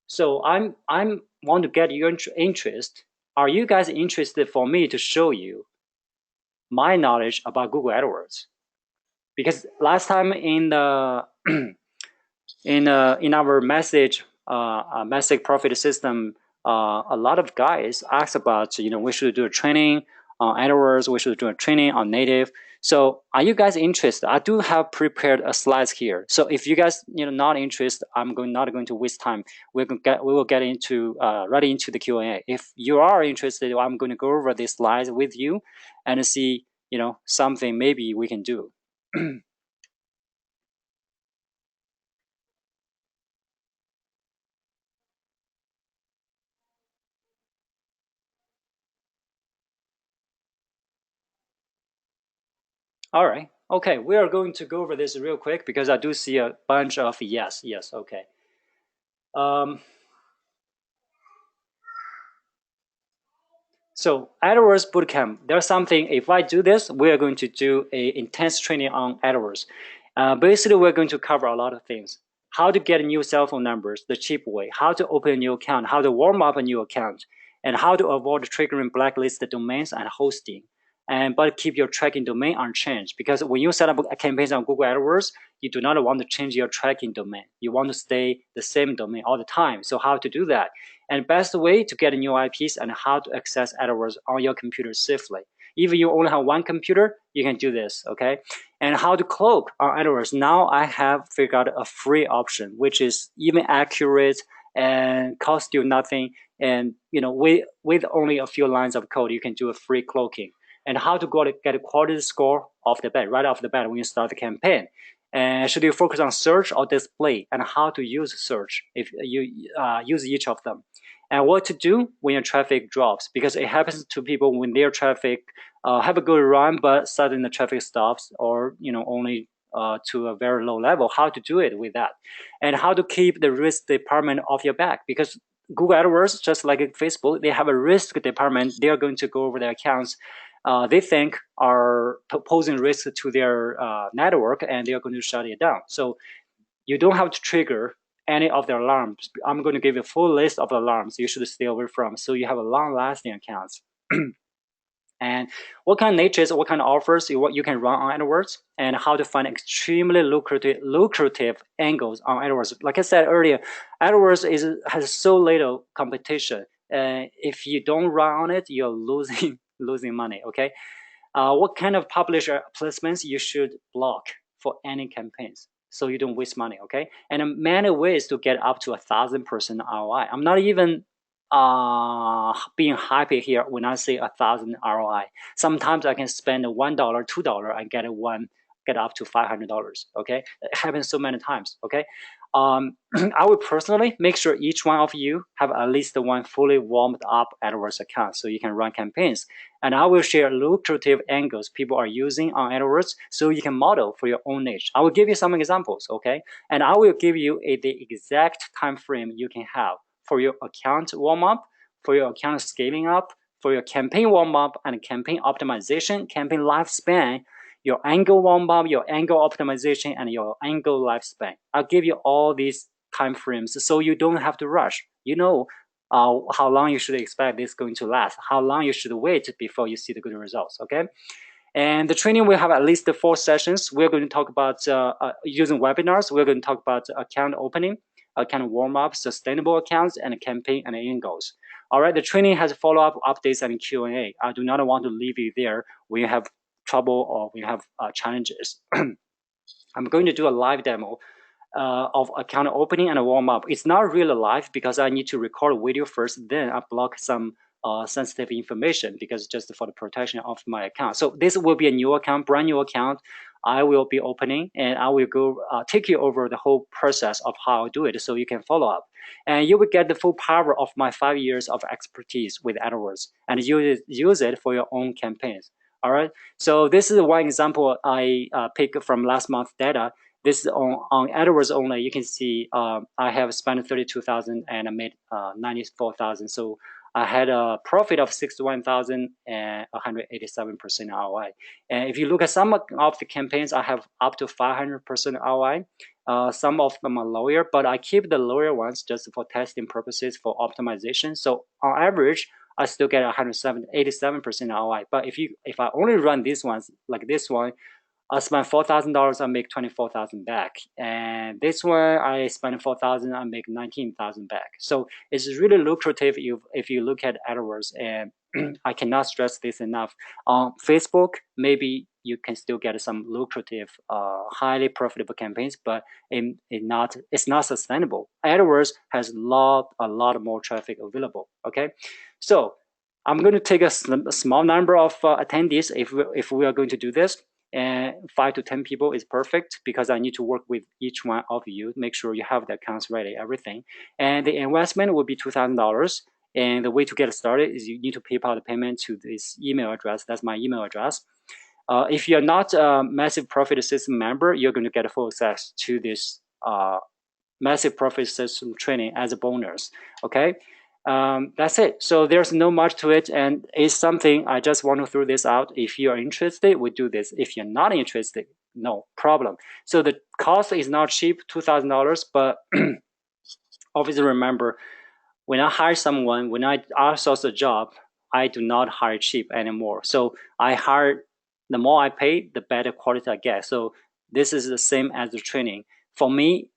So I'm want to get your interest. Are you guys interested for me to show you my knowledge about Google AdWords? Because last time in the in our message profit system, a lot of guys ask about, we should do a training on AdWords, we should do a training on native. So are you guys interested? I do have prepared a slides here. So if you guys not interested, not going to waste time. We will get into right into the Q&A. If you are interested, I'm going to go over these slides with you and see something maybe we can do. All right. Okay, we are going to go over this real quick because I do see a bunch of yes. Okay. So AdWords Bootcamp, there's something, if I do this, we are going to do a intense training on AdWords. Basically, we're going to cover a lot of things. How to get new cell phone numbers the cheap way, how to open a new account, how to warm up a new account, and how to avoid triggering blacklisted domains and hosting. But keep your tracking domain unchanged, because when you set up campaigns on Google AdWords, you do not want to change your tracking domain. You want to stay the same domain all the time. So how to do that? And best way to get new IPs and how to access AdWords on your computer safely. If you only have one computer, you can do this, okay? And how to cloak on AdWords. Now I have figured out a free option, which is even accurate and cost you nothing. And with only a few lines of code, you can do a free cloaking. And how to get a quality score off the bat, right off the bat when you start the campaign. And should you focus on search or display, and how to use search if you use each of them, and what to do when your traffic drops, because it happens to people when their traffic have a good run, but suddenly the traffic stops, or only to a very low level. How to do it with that, and how to keep the risk department off your back, because Google AdWords, just like Facebook, they have a risk department. They are going to go over their accounts they think are posing risk to their network, and they are going to shut it down. So you don't have to trigger any of the alarms. I'm going to give you a full list of alarms you should stay away from, so you have a long-lasting accounts. And what kind of niches, what kind of offers you can run on AdWords, and how to find extremely lucrative angles on AdWords. Like I said earlier, AdWords has so little competition. If you don't run on it, you're losing money. Okay, what kind of publisher placements you should block for any campaigns, so you don't waste money. Okay, and many ways to get up to 1,000% ROI. I'm not even being happy here when I say 1,000 ROI. Sometimes I can spend $1, $2 and get up to $500. Okay, it happens so many times. Okay, I would personally make sure each one of you have at least one fully warmed up AdWords account so you can run campaigns. And I will share lucrative angles people are using on AdWords so you can model for your own niche. I will give you some examples, okay? And I will give you the exact time frame you can have for your account warm up, for your account scaling up, for your campaign warm up and campaign optimization, campaign lifespan, your angle warm up, your angle optimization, and your angle lifespan. I'll give you all these time frames so you don't have to rush. You know how long you should expect this going to last, how long you should wait before you see the good results, okay? And the training will have at least 4 sessions. We're going to talk about using webinars. We're going to talk about account opening, account warm-up, sustainable accounts, and campaign and angles. All right, the training has follow-up updates and Q&A. I do not want to leave you there when you have trouble or when you have challenges. I'm going to do a live demo of account opening and a warm-up. It's not really live because I need to record a video first, then I block some sensitive information because just for the protection of my account. So this will be a new account, brand new account. I will be opening, and I will go take you over the whole process of how I do it so you can follow up. And you will get the full power of my 5 years of expertise with AdWords and use it for your own campaigns. All right. So this is one example I picked from last month data. This is on AdWords only. You can see I have spent 32,000 and I made 94,000. So I had a profit of 61,000 and 187% ROI. And if you look at some of the campaigns, I have up to 500% ROI. Some of them are lower, but I keep the lower ones just for testing purposes for optimization. So on average, I still get 187% ROI. But if I only run these ones like this one, I spend $4,000, I make 24,000 back. And this one, I spend 4,000, I make 19,000 back. So it's really lucrative if you look at AdWords, and I cannot stress this enough. On Facebook, maybe you can still get some lucrative, highly profitable campaigns, but it's not sustainable. AdWords has a lot more traffic available. Okay, so I'm going to take a small number of attendees if we are going to do this. And 5 to 10 people is perfect because I need to work with each one of you, make sure you have the accounts ready, everything. And the investment will be $2,000. And the way to get started is you need to PayPal the payment to this email address. That's my email address. If you're not a Massive Profit System member, you're going to get full access to this Massive Profit System training as a bonus. Okay. That's it. So there's no much to it, and it's something I just want to throw this out. If you're interested, we do this. If you're not interested, no problem. So the cost is not cheap, $2,000, but obviously remember, when I hire someone, when I outsource a job, I do not hire cheap anymore. So I hire, the more I pay, the better quality I get. So this is the same as the training. For me,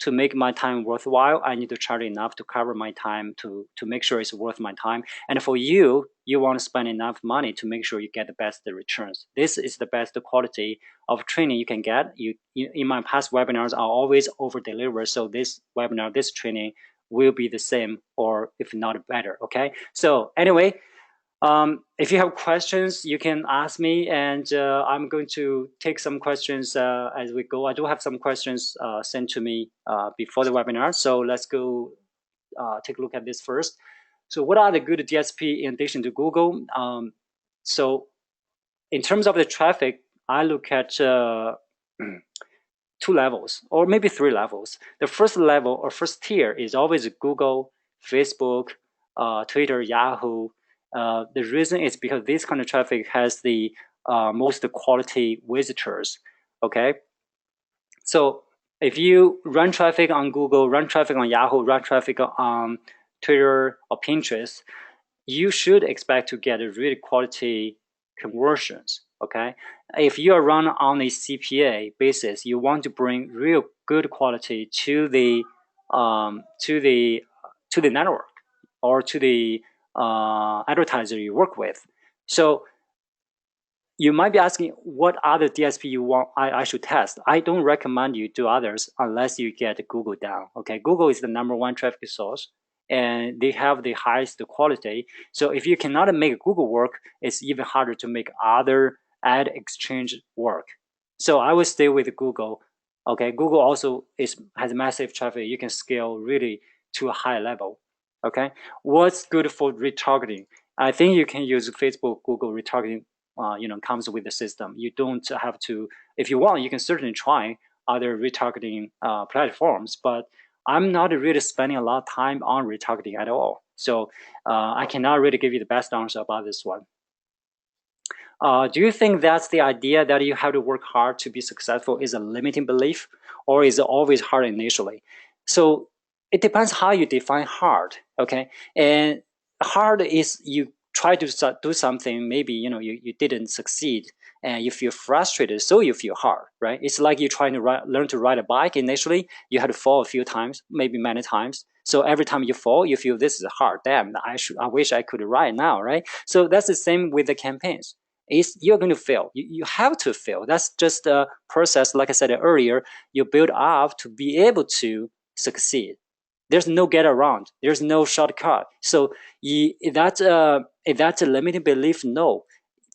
to make my time worthwhile, I need to charge enough to cover my time to make sure it's worth my time. And for you, you want to spend enough money to make sure you get the best returns. This is the best quality of training you can get. In my past webinars, I always over deliver. So this webinar, this training will be the same, or if not better. Okay. So anyway, if you have questions, you can ask me, and I'm going to take some questions as we go. I do have some questions sent to me before the webinar, so let's go take a look at this first. So what are the good DSP in addition to Google? So in terms of the traffic, I look at 2 levels, or maybe 3 levels. The first level or first tier is always Google, Facebook, Twitter, Yahoo. The reason is because this kind of traffic has the most quality visitors. Okay, so if you run traffic on Google, run traffic on Yahoo, run traffic on Twitter or Pinterest, you should expect to get a really quality conversions. Okay, if you are run on a CPA basis, you want to bring real good quality to the network or to the advertiser you work with. So you might be asking, what other DSP you want I should test? I don't recommend you do others unless you get Google down. Okay, Google is the #1 traffic source, and they have the highest quality. So if you cannot make Google work, it's even harder to make other ad exchange work. So I would stay with Google. Okay, Google also has massive traffic. You can scale really to a high level. Okay, what's good for retargeting? I think you can use Facebook, Google retargeting. Comes with the system. You don't have to. If you want, you can certainly try other retargeting platforms. But I'm not really spending a lot of time on retargeting at all. So I cannot really give you the best answer about this one. Do you think that's the idea that you have to work hard to be successful is a limiting belief, or is it always hard initially? So it depends how you define hard. Okay, and hard is you try to do something, maybe you didn't succeed and you feel frustrated, so you feel hard, right? It's like you're trying to learn to ride a bike. Initially you had to fall a few times, maybe many times. So every time you fall, you feel this is hard. Damn, I wish I could ride now, right? So that's the same with the campaigns. You're going to fail. You have to fail. That's just a process. Like I said earlier, you build up to be able to succeed. There's no get around. There's no shortcut. So if that's a limiting belief, no.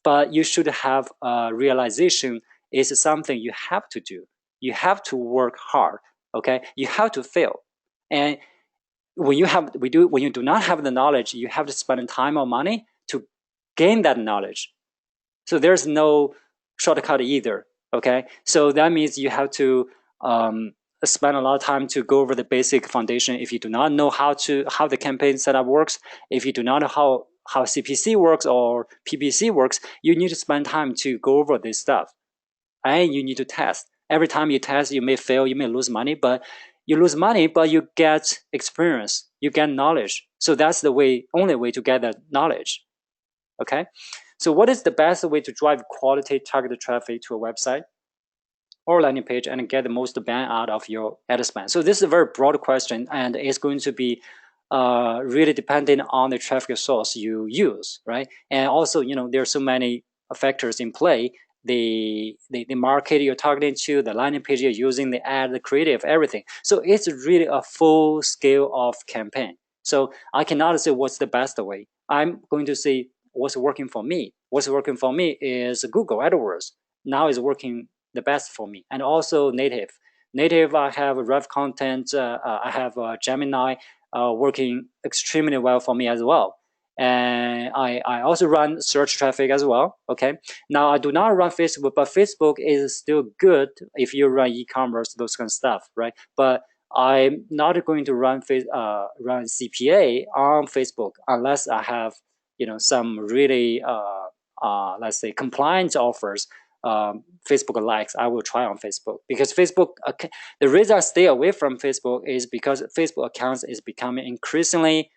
But you should have a realization is something you have to do. You have to work hard. Okay, you have to fail. And when you do not have the knowledge, you have to spend time or money to gain that knowledge. So there's no shortcut either. Okay, so that means you have to spend a lot of time to go over the basic foundation, if you do not know how the campaign setup works, if you do not know how CPC works or PPC works, you need to spend time to go over this stuff. And you need to test. Every time you test, you may fail, you may lose money, but you get experience, you get knowledge. So that's the only way to get that knowledge. Okay. So what is the best way to drive quality targeted traffic to a website or landing page and get the most bang out of your ad spend? So this is a very broad question, and it's going to be really dependent on the traffic source you use, right? And also, there are so many factors in play. The market you're targeting to, the landing page you're using, the ad, the creative, everything. So it's really a full scale of campaign. So I cannot say what's the best way. I'm going to say what's working for me. What's working for me is Google AdWords. Now is working the best for me. And also native. Native, I have Rev Content, I have Gemini working extremely well for me as well. And I also run search traffic as well. Okay. Now I do not run Facebook, but Facebook is still good if you run e-commerce, those kind of stuff, right? But I'm not going to run CPA on Facebook unless I have some really let's say compliance offers. Facebook likes, I will try on Facebook, because Facebook, the reason I stay away from Facebook is because Facebook accounts is becoming increasingly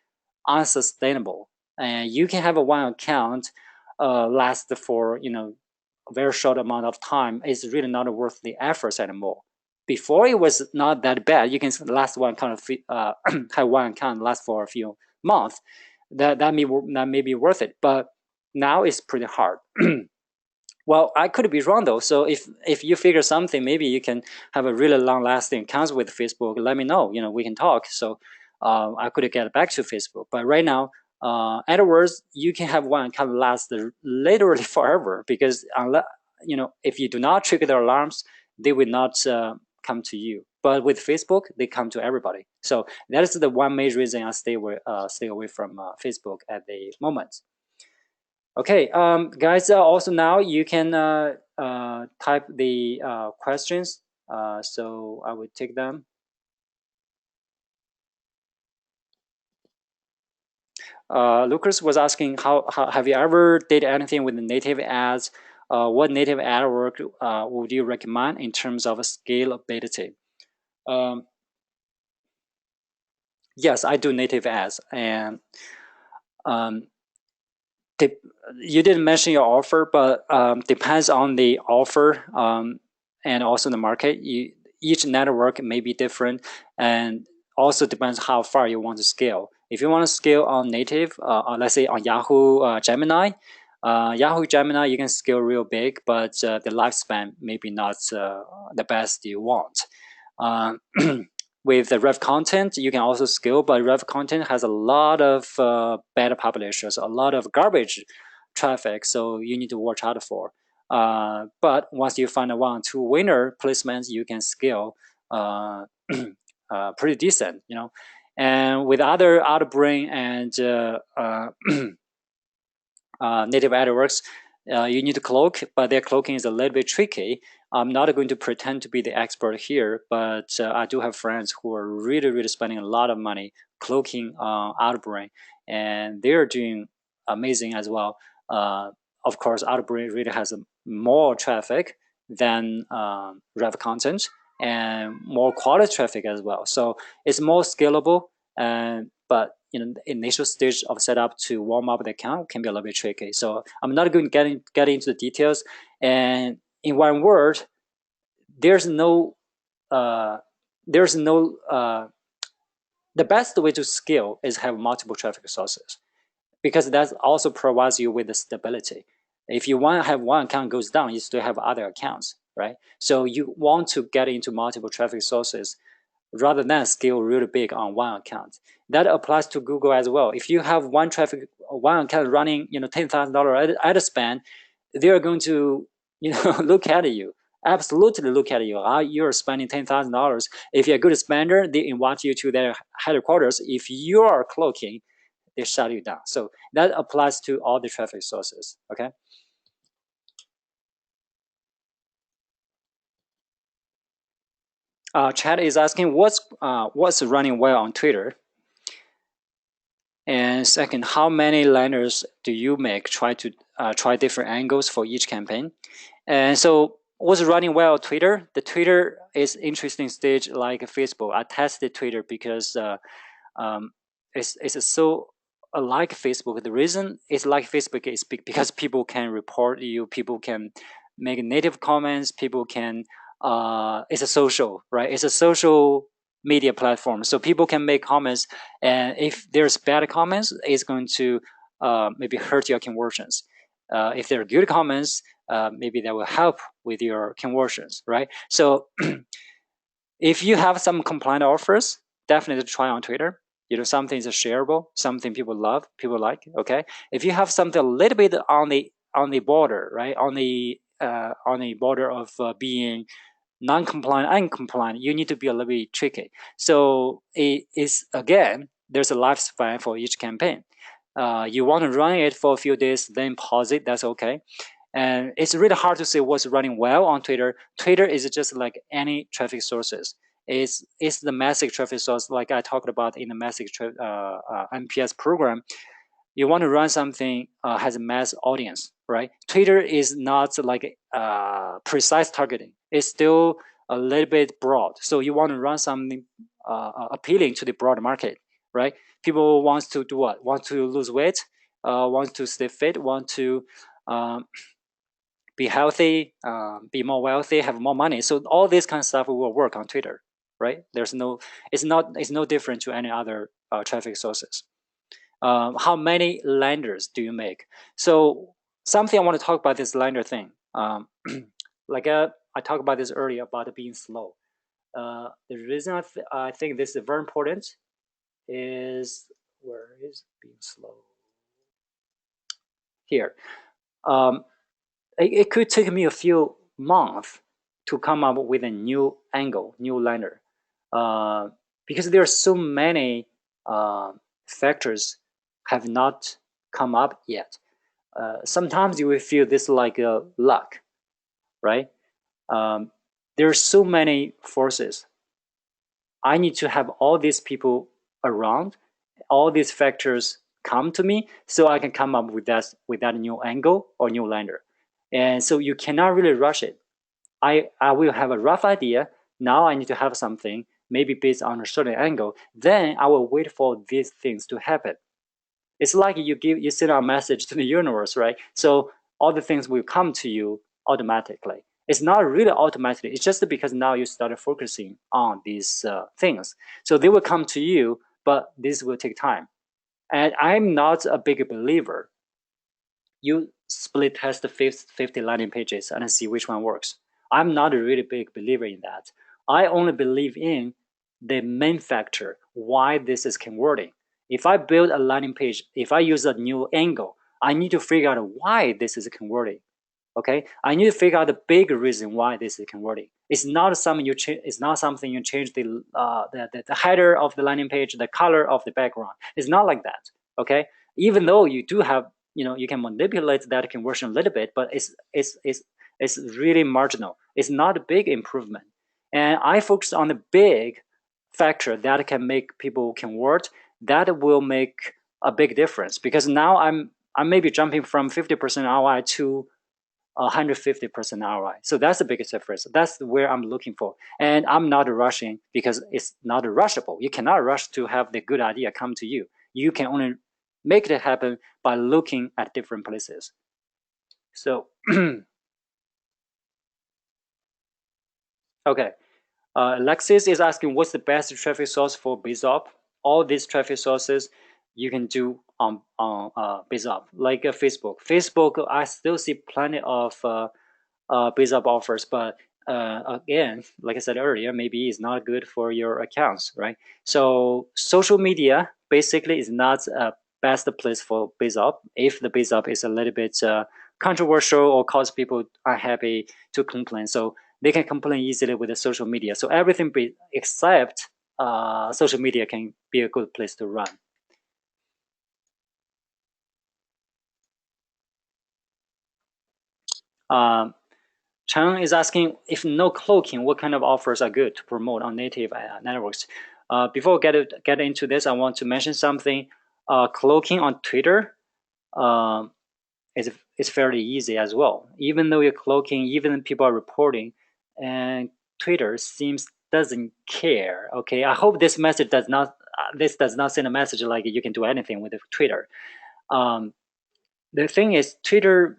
unsustainable, and you can have a one account last for a very short amount of time. It's really not worth the efforts anymore. Before it was not that bad. You can last one account have one account last for a few months. That may be worth it, but now it's pretty hard. Well, I could be wrong though. So if you figure something, maybe you can have a really long lasting account with Facebook. Let me know. We can talk. So I could get back to Facebook. But right now, AdWords, you can have one account last literally forever, because unless if you do not trigger the alarms, they will not come to you. But with Facebook, they come to everybody. So that is the one major reason I stay away from Facebook at the moment. Okay, guys, also now you can type the questions, so I will take them. Lucas was asking, how have you ever did anything with the native ads? What native ad work would you recommend in terms of scalability? Yes, I do native ads, and um, you didn't mention your offer, but depends on the offer and also the market. Each network may be different, and also depends how far you want to scale. If you want to scale on native, let's say on Yahoo Gemini, Yahoo Gemini, you can scale real big, but the lifespan maybe not the best you want. With the Rev Content, you can also scale, but Rev Content has a lot of bad publishers, a lot of garbage traffic, so you need to watch out for. But once you find a 1 or 2 winner placements, you can scale pretty decent, And with other Outbrain and native AdWorks, you need to cloak, but their cloaking is a little bit tricky. I'm not going to pretend to be the expert here, but I do have friends who are really, really spending a lot of money cloaking Outbrain, and they're doing amazing as well. Of course, Outbrain really has more traffic than Rev Content, and more quality traffic as well. So it's more scalable, but initial stage of setup to warm up the account can be a little bit tricky. So I'm not going to get into the details. And in one word, there's no the best way to scale is have multiple traffic sources, because that also provides you with the stability. If you want to have one account goes down, you still have other accounts, right? So you want to get into multiple traffic sources rather than scale really big on one account. That applies to Google as well. If you have one account running, $10,000 ad spend, they are going to, look at you. Absolutely look at you. You're spending $10,000. If you're a good spender, they invite you to their headquarters. If you are cloaking, they shut you down. So that applies to all the traffic sources. Okay. Chad is asking what's running well on Twitter, and second, how many liners do you make? Try different angles for each campaign. And so what's running well on Twitter? The Twitter is interesting stage like Facebook. I tested Twitter because um, it's so like Facebook. The reason it's like Facebook is because people can report you, people can make native comments, people can. It's a social, right? It's a social media platform, so people can make comments, and if there's bad comments, it's going to maybe hurt your conversions. If there are good comments, maybe that will help with your conversions, right? So if you have some compliant offers, definitely try on Twitter. Something is shareable, something people love, people like. Okay, if you have something a little bit on the border, right, on the border of being non-compliant and compliant, you need to be a little bit tricky. So it is, again, there's a lifespan for each campaign. You want to run it for a few days, then pause it. That's okay. And it's really hard to say what's running well on Twitter. Twitter is just like any traffic sources. It's the massive traffic source, like I talked about in the massive MPS program. You want to run something has a mass audience, right? Twitter is not like precise targeting. It's still a little bit broad. So you want to run something appealing to the broad market, right? People want to do what? Want to lose weight, want to stay fit, want to um, be healthy, be more wealthy, have more money. So all this kind of stuff will work on Twitter, right? It's no different to any other traffic sources. How many lenders do you make? So something I want to talk about this lender thing. Like I talked about this earlier about being slow. The reason I think this is very important is, where is being slow? Here. Um, it could take me a few months to come up with a new angle, new liner, uh, because there are so many factors have not come up yet. Sometimes you will feel this like a luck, right? There are so many forces. I need to have all these people around, all these factors come to me, so I can come up with that new angle or new liner. And so you cannot really rush it. I will have a rough idea. Now I need to have something, maybe based on a certain angle. Then I will wait for these things to happen. It's like you send a message to the universe, right? So all the things will come to you automatically. It's not really automatically. It's just because now you started focusing on these things. So they will come to you, but this will take time. And I'm not a big believer. You split test the 50 landing pages and see which one works. I'm not a really big believer in that. I only believe in the main factor why this is converting. If I build a landing page, if I use a new angle, I need to figure out why this is converting. Okay, I need to figure out the big reason why this is converting. It's not something you change. It's not something you change the header of the landing page, the color of the background. It's not like that. Okay, even though you do have, you can manipulate that conversion a little bit, but it's really marginal. It's not a big improvement. And I focus on the big factor that can make people convert. That will make a big difference, because now I'm maybe jumping from 50% ROI to 150% ROI. So that's the biggest difference. That's where I'm looking for. And I'm not rushing because it's not rushable. You cannot rush to have the good idea come to you. You can only make it happen by looking at different places. So, okay. Alexis is asking what's the best traffic source for BizOp? All these traffic sources you can do on BizOp, like Facebook. Facebook, I still see plenty of BizUp offers, but again, like I said earlier, maybe it's not good for your accounts, right? So social media basically is not a best place for BizUp if the BizUp is a little bit controversial or cause people unhappy to complain. So they can complain easily with the social media. So everything except social media can be a good place to run. Um, Chang is asking if no cloaking, what kind of offers are good to promote on native networks? Before get into this, I want to mention something. Cloaking on Twitter is fairly easy as well. Even though you're cloaking, even people are reporting, and Twitter seems doesn't care. Okay, I hope this message does not this does not send a message like you can do anything with Twitter. Um, the thing is, Twitter.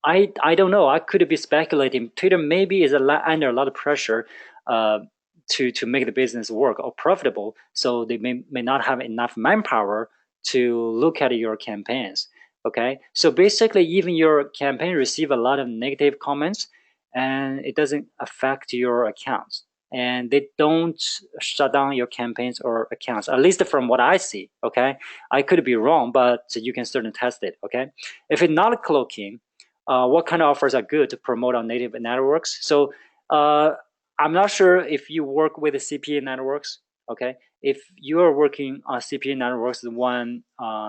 I don't know. I could be speculating. Twitter maybe is under a lot of pressure uh, to make the business work or profitable, so they may not have enough manpower to look at your campaigns. Okay, so basically, even your campaign receive a lot of negative comments, and it doesn't affect your accounts, and they don't shut down your campaigns or accounts. At least from what I see. Okay, I could be wrong, but you can certainly test it. Okay, if it's not cloaking, what kind of offers are good to promote on native networks. So I'm not sure if you work with the CPA networks. Okay, if you are working on CPA networks, the one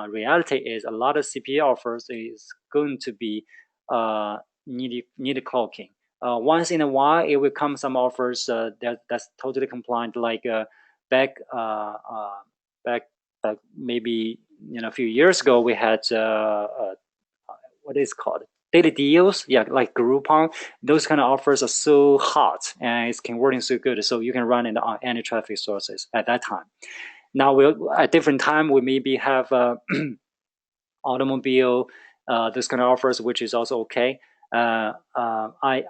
reality is a lot of CPA offers is going to be need cloaking. Once in a while, it will come some offers that's totally compliant, like back back maybe a few years ago we had what is it called daily deals, yeah, like Groupon. Those kind of offers are so hot and it's converting so good, so you can run it on any traffic sources at that time. Now we'll at different time we maybe have automobile, those kind of offers, which is also okay. I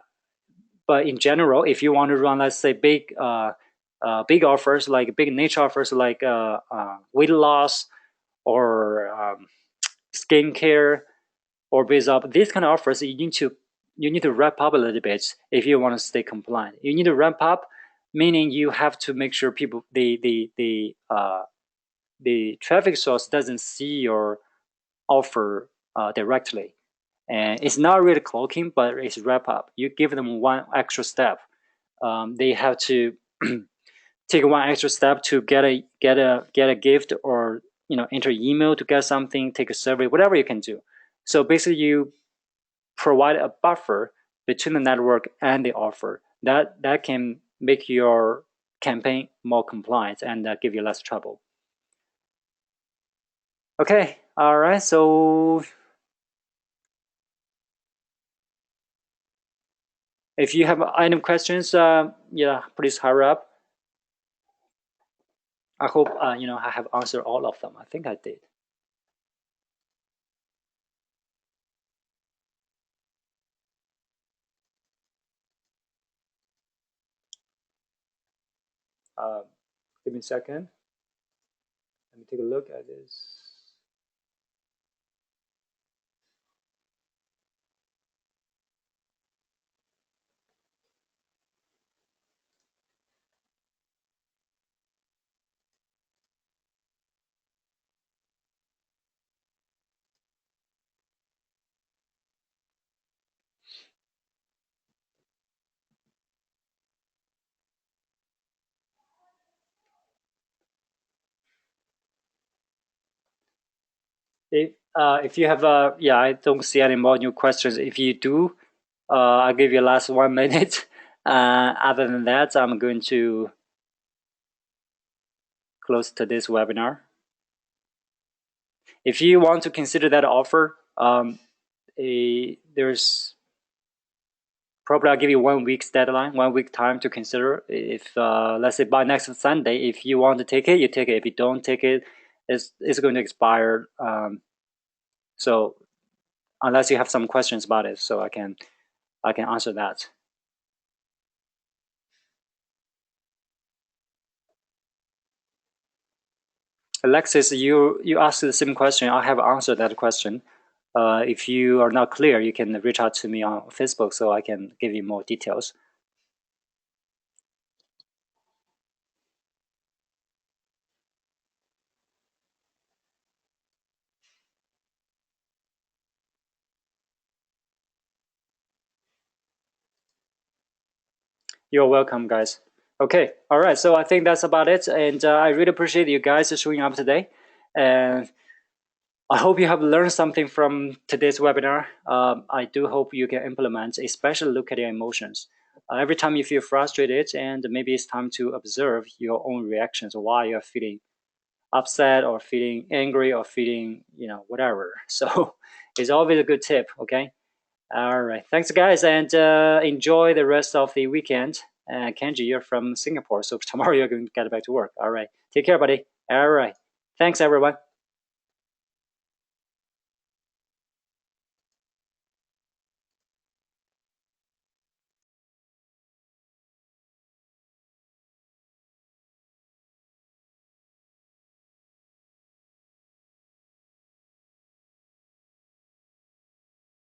But in general, if you want to run, let's say big offers like big niche offers like weight loss or skincare or based up these kind of offers, you need to wrap up a little bit if you want to stay compliant. You need to ramp up, meaning you have to make sure people the traffic source doesn't see your offer directly, and it's not really cloaking, but it's wrap up. You give them one extra step. They have to take one extra step to get a gift, or enter email to get something, take a survey, whatever you can do. So basically, you provide a buffer between the network and the offer that can make your campaign more compliant and give you less trouble. Okay, all right. So if you have any questions, yeah, please hurry up. I hope I have answered all of them. I think I did. Uh, Give me a second. Let me take a look at this. If you have yeah, I don't see any more new questions. If you do, I'll give you last 1 minute. Other than that, I'm going to close to this webinar. If you want to consider that offer, there's probably I'll give you 1 week's deadline, 1 week time to consider. If let's say by next Sunday, if you want to take it, you take it. If you don't take it, it's going to expire. So unless you have some questions about it, so I can answer that. Alexis, you asked the same question. I have answered that question. If you are not clear, you can reach out to me on Facebook so I can give you more details. You're welcome, guys. Okay, all right. So I think that's about it, and I really appreciate you guys showing up today. And I hope you have learned something from today's webinar. I do hope you can implement, especially look at your emotions. Every time you feel frustrated, and maybe it's time to observe your own reactions, why you're feeling upset or feeling angry or feeling, whatever. So it's always a good tip, okay? All right. Thanks, guys, and enjoy the rest of the weekend. Kenji, you're from Singapore, so tomorrow you're going to get back to work. All right. Take care, buddy. All right. Thanks, everyone.